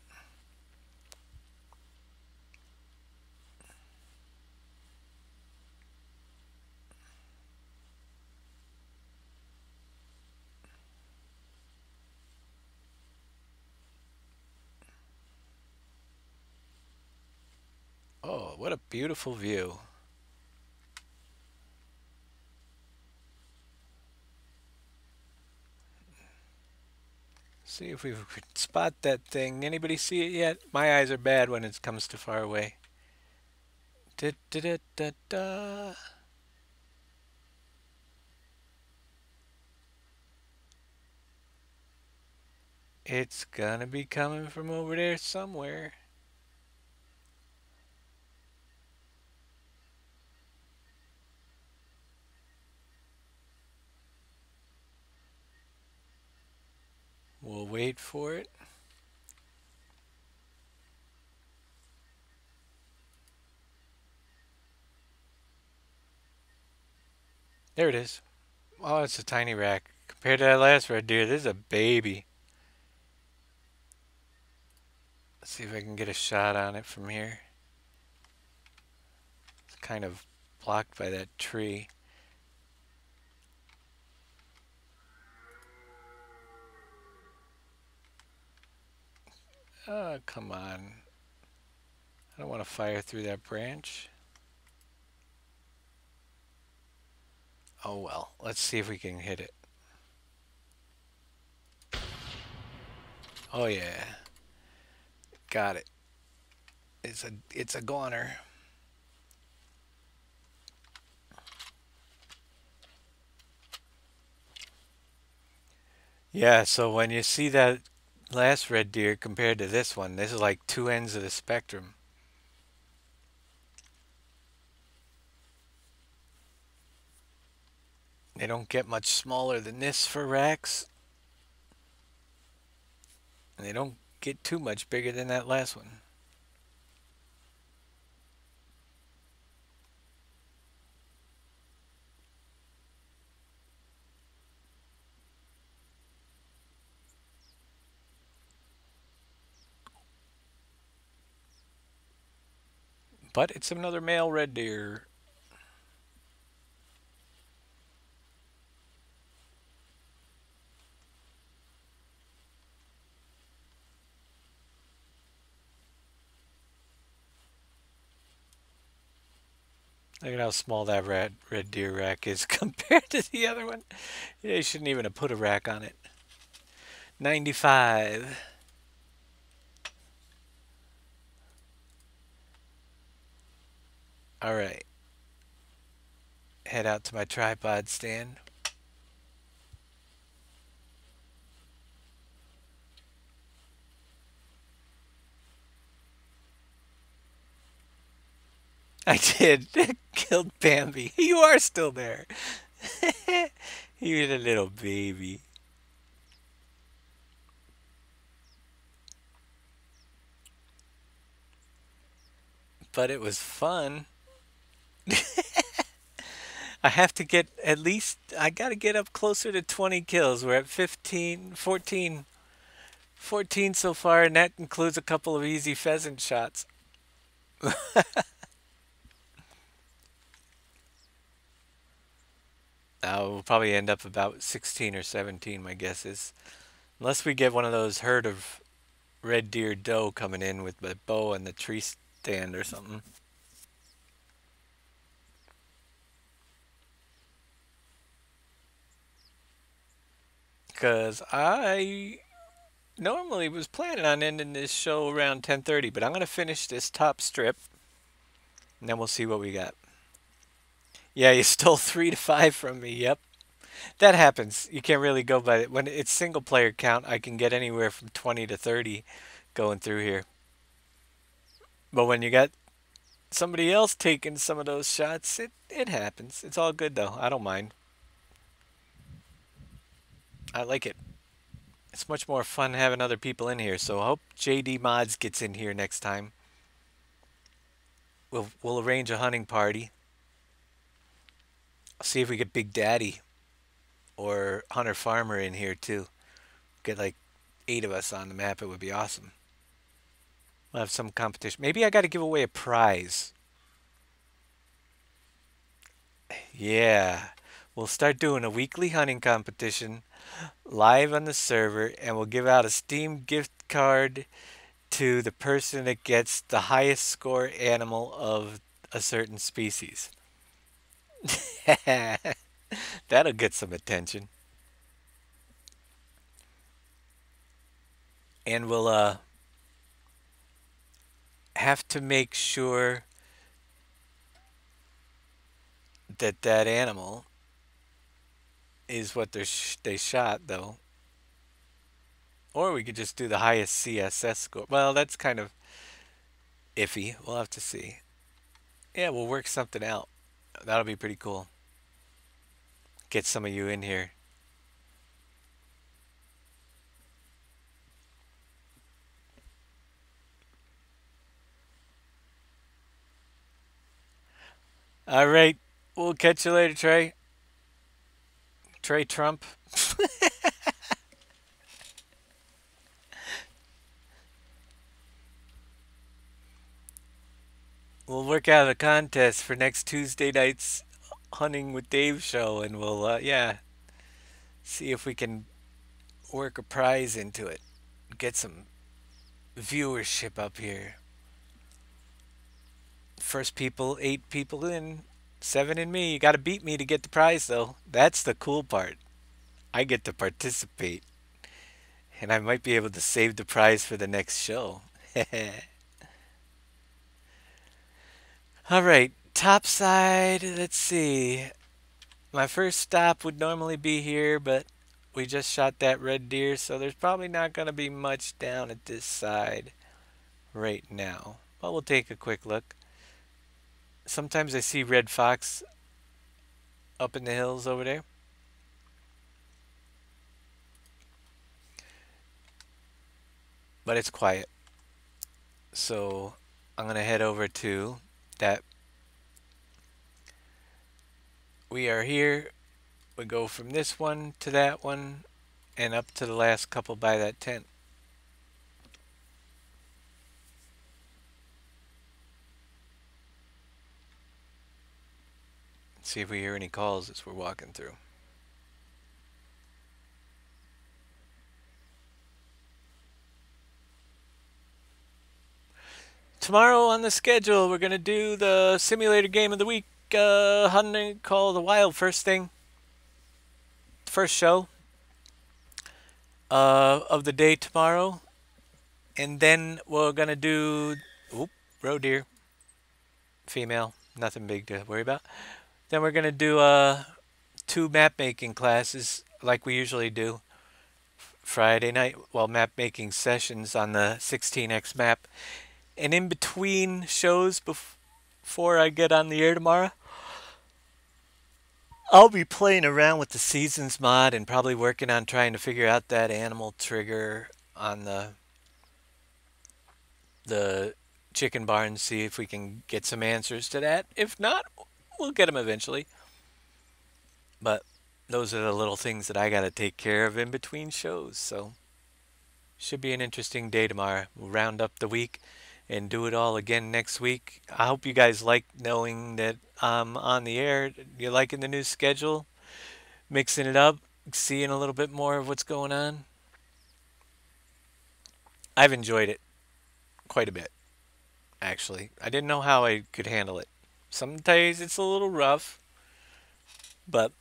Oh, what a beautiful view. See if we could spot that thing. Anybody see it yet? My eyes are bad when it comes too far away. Da, da, da, da, da. It's gonna be coming from over there somewhere. We'll wait for it. There it is. Oh, it's a tiny rack. Compared to that last red deer, this is a baby. Let's see if I can get a shot on it from here. It's kind of blocked by that tree. Oh, come on. I don't want to fire through that branch. Oh well, let's see if we can hit it. Oh yeah. Got it. It's a goner. Yeah, so when you see that last red deer compared to this one, this is like two ends of the spectrum. They don't get much smaller than this for racks. And they don't get too much bigger than that last one. But it's another male red deer. Look at how small that red deer rack is compared to the other one. They shouldn't even have put a rack on it. 95. All right. Head out to my tripod stand. I did. Killed Bambi. You are still there. You're a little baby. But it was fun. I have to get at least, I got to get up closer to 20 kills. We're at 15, 14, 14 so far, and that includes a couple of easy pheasant shots. We'll probably end up about 16 or 17, my guess is. Unless we get one of those herd of red deer doe coming in with the bow and the tree stand or something. Because I normally was planning on ending this show around 10:30, but I'm going to finish this top strip, and then we'll see what we got. Yeah, you stole 3 to 5 from me. Yep. That happens. You can't really go by it. When it's single player count, I can get anywhere from 20 to 30 going through here. But when you got somebody else taking some of those shots, it happens. It's all good though. I don't mind. I like it. It's much more fun having other people in here. So I hope JD Mods gets in here next time. We'll arrange a hunting party. See if we get Big Daddy or Hunter Farmer in here too. Get like 8 of us on the map. It would be awesome. We'll have some competition. Maybe I got to give away a prize. Yeah. We'll start doing a weekly hunting competition live on the server, and we'll give out a Steam gift card to the person that gets the highest score animal of a certain species. That'll get some attention. And we'll have to make sure that that animal is what they shot, though. Or we could just do the highest CSS score. Well, that's kind of iffy. We'll have to see. Yeah, we'll work something out. That'll be pretty cool. Get some of you in here. All right. We'll catch you later, Trey. Trey Trump. We'll work out a contest for next Tuesday night's Hunting with Dave show, and we'll, yeah, see if we can work a prize into it. Get some viewership up here. First people, 8 people in, 7 in me. You got to beat me to get the prize, though. That's the cool part. I get to participate, and I might be able to save the prize for the next show. All right, top side. Let's see. My first stop would normally be here, but we just shot that red deer, so there's probably not going to be much down at this side right now. But we'll take a quick look. Sometimes I see red fox up in the hills over there. But it's quiet. So I'm going to head over to that. We are here. We go from this one to that one and up to the last couple by that tent. See if we hear any calls as we're walking through. Tomorrow on the schedule, we're going to do the simulator game of the week, hunting call the wild first thing. First show of the day tomorrow. And then we're going to do, roe deer, female, nothing big to worry about. Then we're going to do 2 map making classes like we usually do. Friday night, map making sessions on the 16x map. And in between shows before I get on the air tomorrow, I'll be playing around with the seasons mod and probably working on trying to figure out that animal trigger on the chicken barn, see if we can get some answers to that. If not, we'll get them eventually. But those are the little things that I got to take care of in between shows. So should be an interesting day tomorrow. We'll round up the week and do it all again next week. I hope you guys like knowing that I'm on the air. You liking the new schedule? Mixing it up, seeing a little bit more of what's going on. I've enjoyed it quite a bit, actually. I didn't know how I could handle it. Some days it's a little rough, but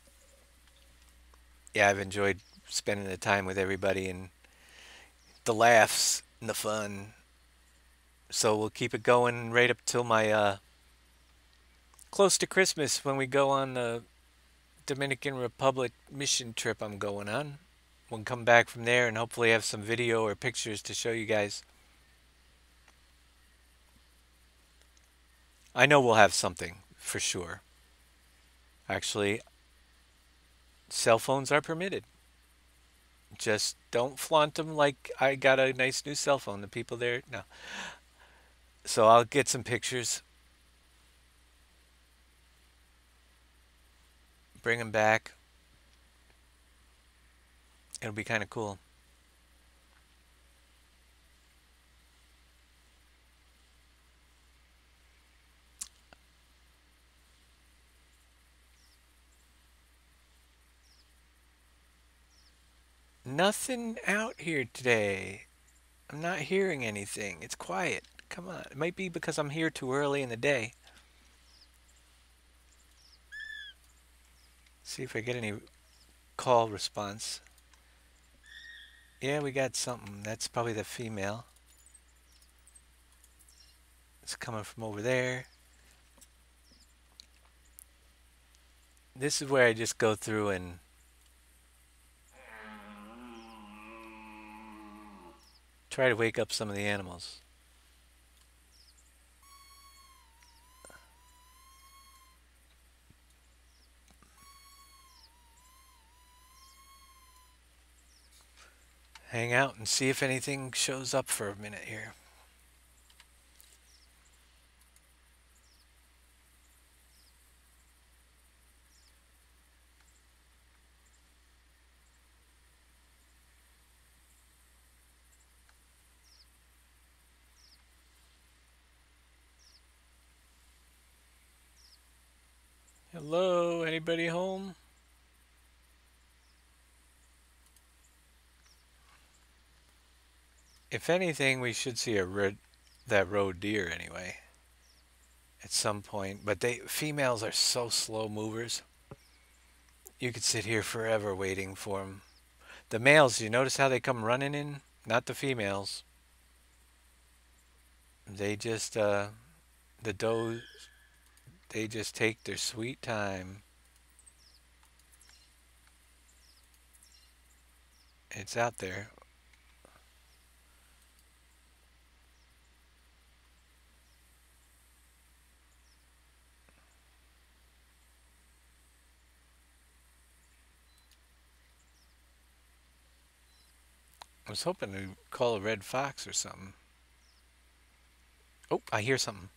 yeah, I've enjoyed spending the time with everybody and the laughs and the fun. So we'll keep it going right up till my close to Christmas when we go on the Dominican Republic mission trip I'm going on. We'll come back from there and hopefully have some video or pictures to show you guys. I know we'll have something for sure. Actually, cell phones are permitted. Just don't flaunt them like I got a nice new cell phone. The people there, no. So I'll get some pictures, bring them back. It'll be kind of cool. Nothing out here today. I'm not hearing anything. It's quiet. Come on. It might be because I'm here too early in the day. See if I get any call response. Yeah, we got something. That's probably the female. It's coming from over there. This is where I just go through and try to wake up some of the animals. Hang out and see if anything shows up for a minute here. Hello, anybody home? If anything, we should see that roe deer anyway at some point. But females are so slow movers. You could sit here forever waiting for them. The males, you notice how they come running in? Not the females. They just the does. They just take their sweet time. It's out there. I was hoping to call a red fox or something. Oh, I hear something.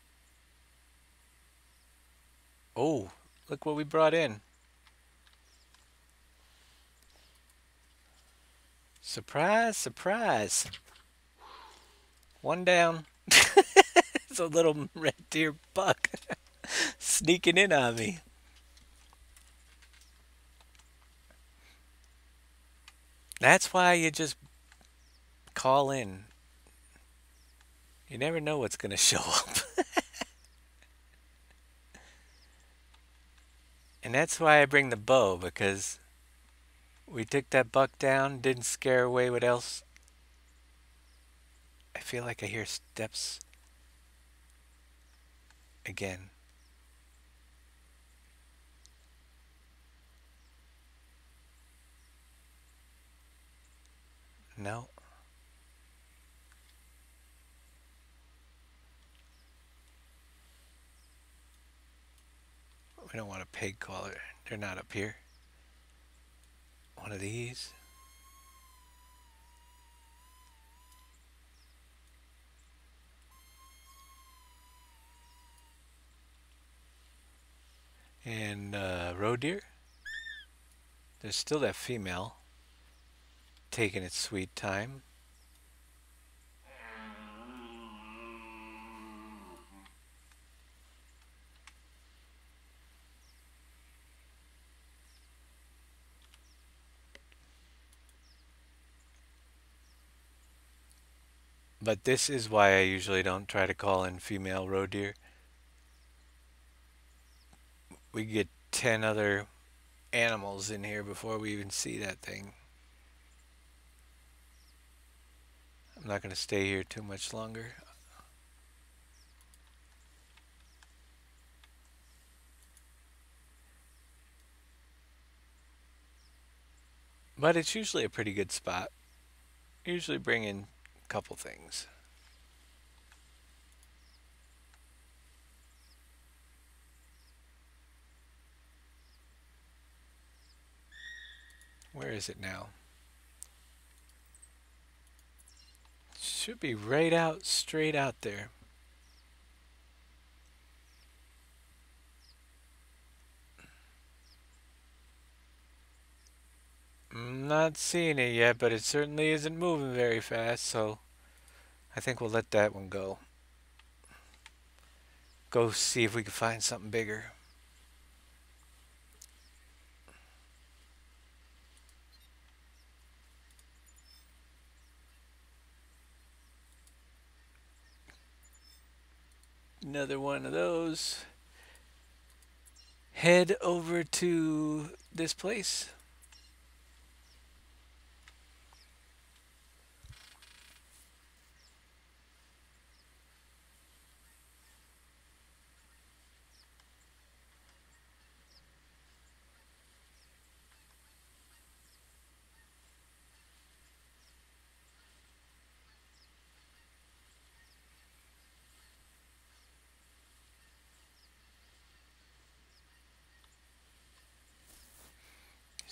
Oh, look what we brought in. Surprise, surprise. One down. It's a little red deer buck sneaking in on me. That's why you just call in. You never know what's going to show up. And that's why I bring the bow, because we took that buck down, didn't scare away what else. I feel like I hear steps again. No. We don't want a pig caller. They're not up here. One of these. And roe deer. There's still that female taking its sweet time. But this is why I usually don't try to call in female roe deer. We get 10 other animals in here before we even see that thing. I'm not going to stay here too much longer. But it's usually a pretty good spot. Usually bring in a couple things. Where is it now? Should be right out, straight out there. I'm not seeing it yet, but it certainly isn't moving very fast, so I think we'll let that one go. Go see if we can find something bigger. Another one of those. Head over to this place.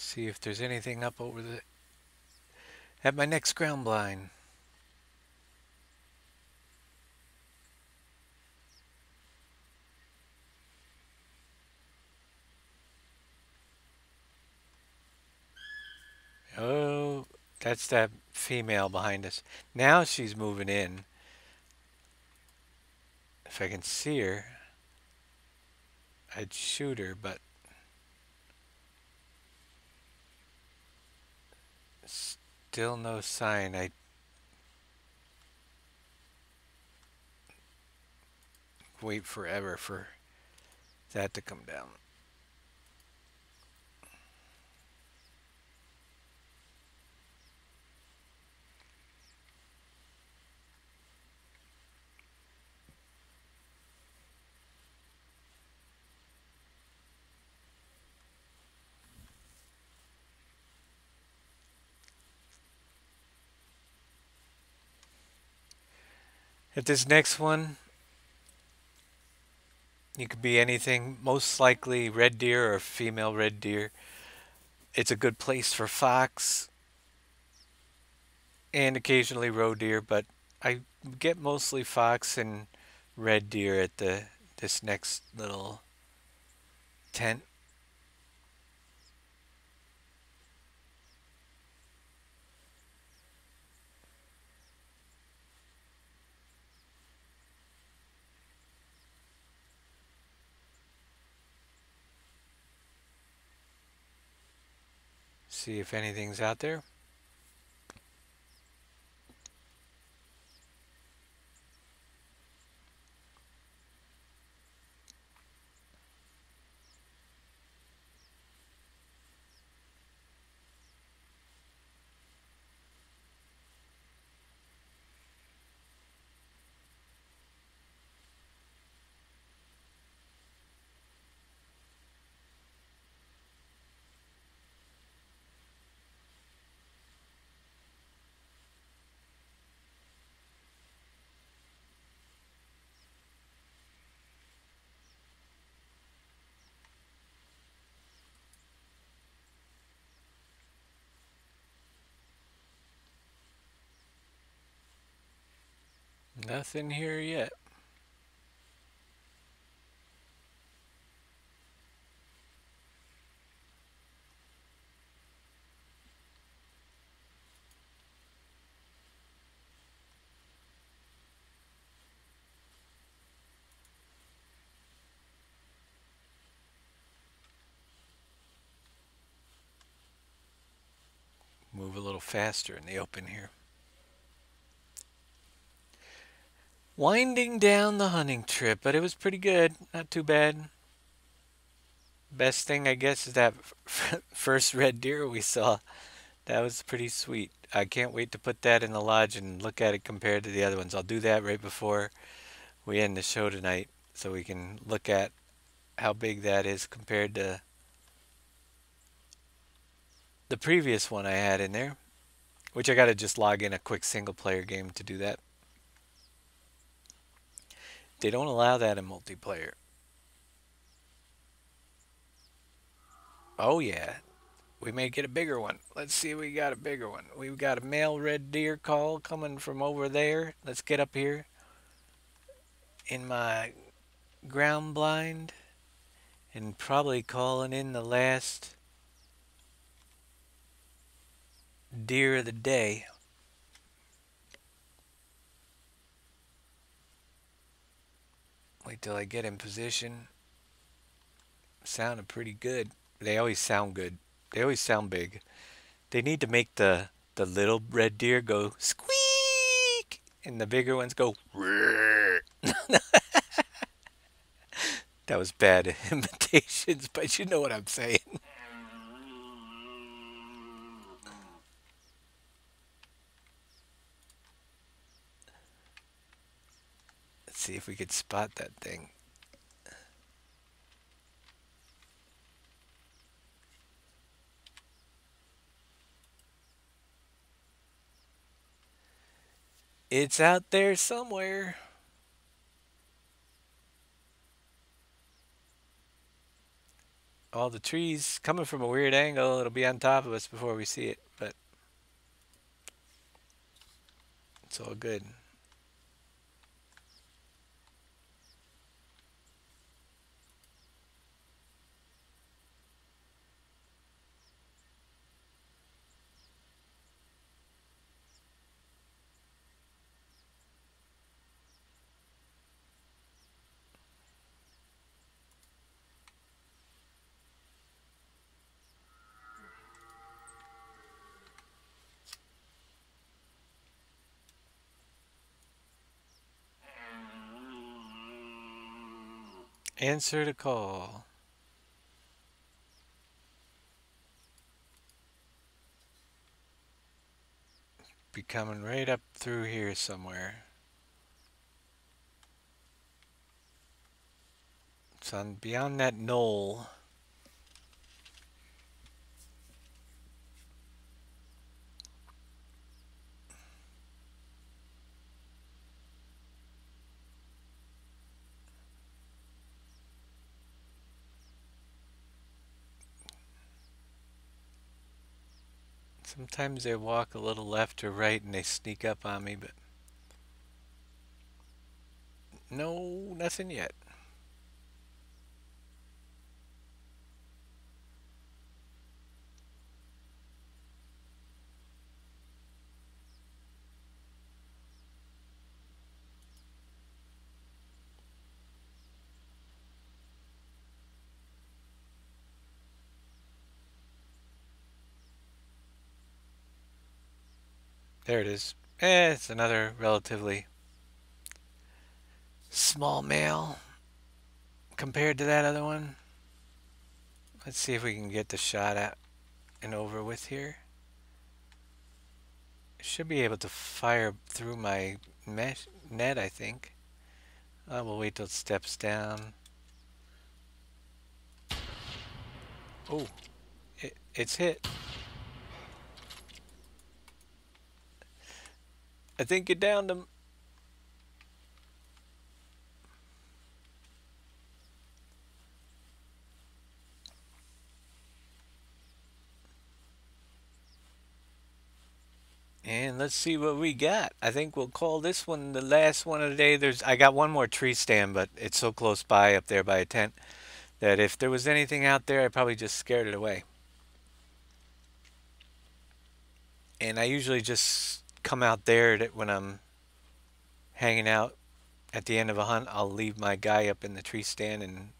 See if there's anything up over the at my next ground blind. Oh, that's that female behind us. Now she's moving in. If I can see her, I'd shoot her, but still no sign. I wait forever for that to come down. At this next one, you could be anything, most likely red deer or female red deer. It's a good place for fox and occasionally roe deer, but I get mostly fox and red deer at the this next little tent. See if anything's out there. Nothing here yet. Move a little faster in the open here. Winding down the hunting trip, but it was pretty good. Not too bad. Best thing, I guess, is that first red deer we saw. That was pretty sweet. I can't wait to put that in the lodge and look at it compared to the other ones. I'll do that right before we end the show tonight so we can look at how big that is compared to the previous one I had in there, which I got to just log in a quick single player game to do that. They don't allow that in multiplayer. Oh, yeah. We may get a bigger one. Let's see if we got a bigger one. We've got a male red deer call coming from over there. Let's get up here in my ground blind and probably calling in the last deer of the day. Wait till I get in position. Sounded pretty good. They always sound good. They always sound big. They need to make the little red deer go squeak and the bigger ones go roar. That was bad imitations, but you know what I'm saying. Let's see if we could spot that thing. It's out there somewhere. All the trees coming from a weird angle. It'll be on top of us before we see it, but it's all good. Answer the call. Be coming right up through here somewhere. It's on beyond that knoll. Sometimes they walk a little left or right and they sneak up on me, but no, nothing yet. There it is. It's another relatively small male compared to that other one. Let's see if we can get the shot at and over with here. Should be able to fire through my mesh net, I think. We'll wait till it steps down. Oh, it's hit. I think it downed him. And let's see what we got. I think we'll call this one the last one of the day. I got one more tree stand, but it's so close by up there by a tent that if there was anything out there, I probably just scared it away. And I usually just come out there when I'm hanging out at the end of a hunt. I'll leave my guy up in the tree stand and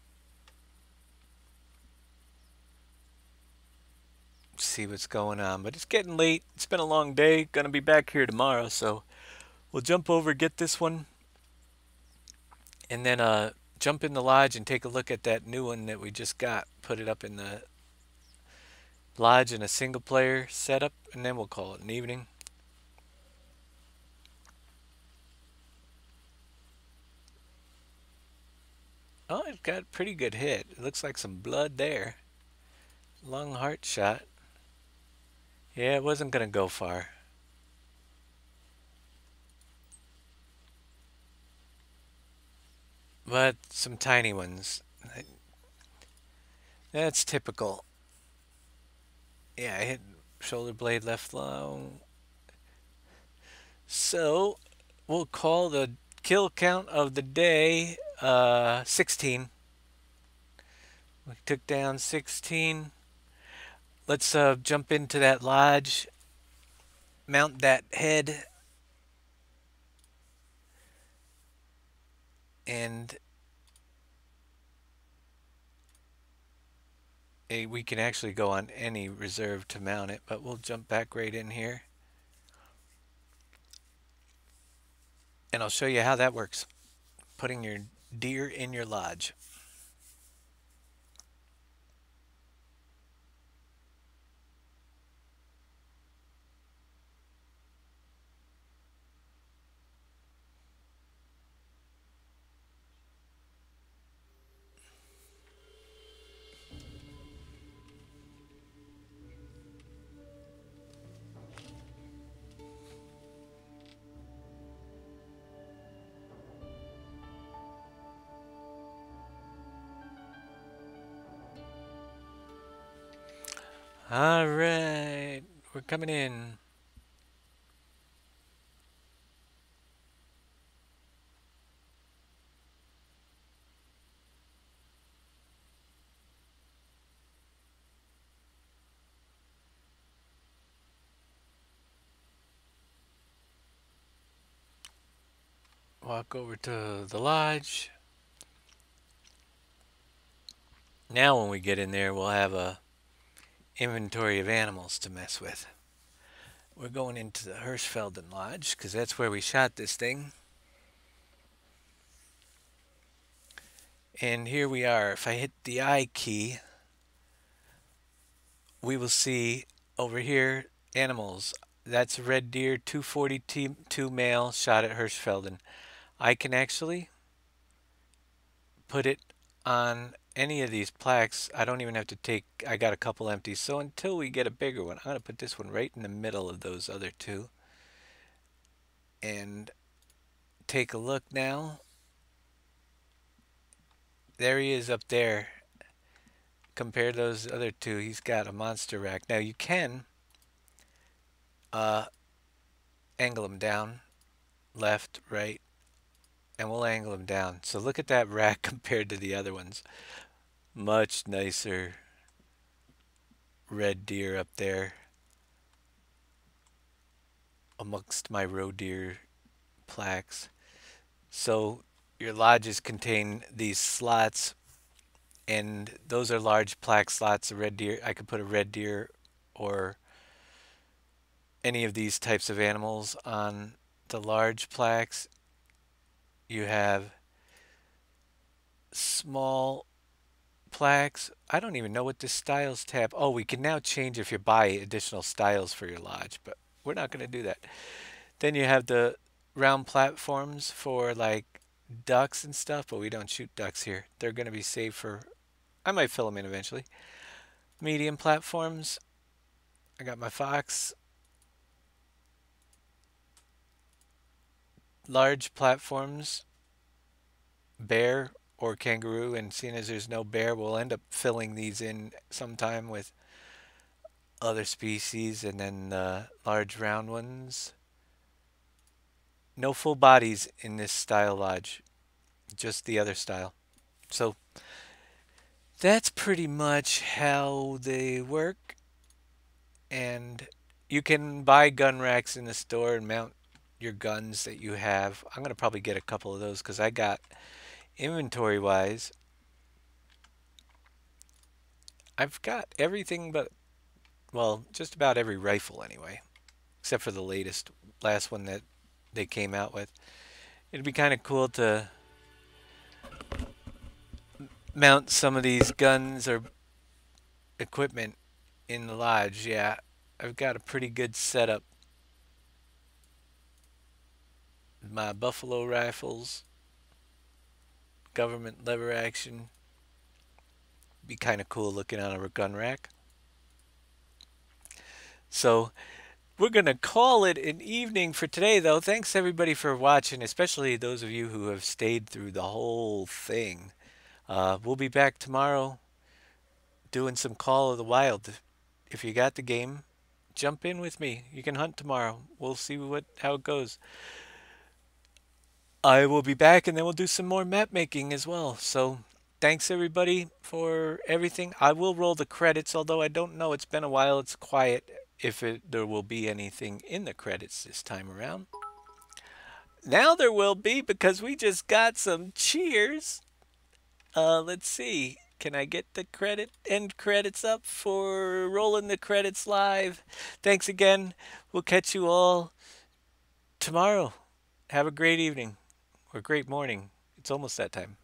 see what's going on. But it's getting late. It's been a long day. Gonna be back here tomorrow, so we'll jump over, get this one, and then jump in the lodge and take a look at that new one that we just got. Put it up in the lodge in a single player setup, and then we'll call it an evening. Oh, it got a pretty good hit. It looks like some blood there. Lung heart shot. Yeah, it wasn't gonna go far. But some tiny ones. That's typical. Yeah, I hit shoulder blade left lung. So we'll call the kill count of the day 16. We took down 16. Let's jump into that lodge, mount that head, and we can actually go on any reserve to mount it, but we'll jump back right in here. And I'll show you how that works. Putting your deer in your lodge. All right, we're coming in. Walk over to the lodge. Now when we get in there, we'll have a inventory of animals to mess with. We're going into the Hirschfelden Lodge because that's where we shot this thing. And here we are. If I hit the I key, we will see over here animals. That's a red deer, 242 male, shot at Hirschfelden. I can actually put it on any of these plaques. I don't even have to take, I got a couple empties. So until we get a bigger one, I'm going to put this one right in the middle of those other two. And take a look now. There he is up there. Compare those other two. He's got a monster rack. Now you can uh, angle him down, left, right, and we'll angle him down. So look at that rack compared to the other ones. Much nicer red deer up there amongst my roe deer plaques. So your lodges contain these slots, and those are large plaque slots. A red deer, I could put a red deer or any of these types of animals on the large plaques. You have small plaques. I don't even know what this styles tab. Oh, we can now change if you buy additional styles for your lodge, but we're not going to do that. Then you have the round platforms for like ducks and stuff, but we don't shoot ducks here. They're going to be saved for, I might fill them in eventually. Medium platforms. I got my fox. Large platforms, bear or kangaroo, and seeing as there's no bear, we'll end up filling these in sometime with other species, and then large round ones. No full bodies in this style lodge, just the other style. So that's pretty much how they work. And you can buy gun racks in the store and mount your guns that you have. I'm going to probably get a couple of those because I got inventory wise. I've got everything but Well, just about every rifle anyway, except for the last one that they came out with. It'd be kind of cool to mount some of these guns or equipment in the lodge. Yeah, I've got a pretty good setup. My buffalo rifles, government lever action. Be kind of cool looking on a gun rack. So we're going to call it an evening for today, though. Thanks everybody for watching, especially those of you who have stayed through the whole thing. We'll be back tomorrow doing some Call of the Wild. If you got the game, jump in with me. You can hunt tomorrow. We'll see how it goes. I will be back and then we'll do some more map making as well. So thanks everybody for everything. I will roll the credits, although I don't know. It's been a while. It's quiet if there will be anything in the credits this time around. Now there will be because we just got some cheers. Let's see. Can I get the end credits up for rolling the credits live? Thanks again. We'll catch you all tomorrow. Have a great evening or great morning. It's almost that time.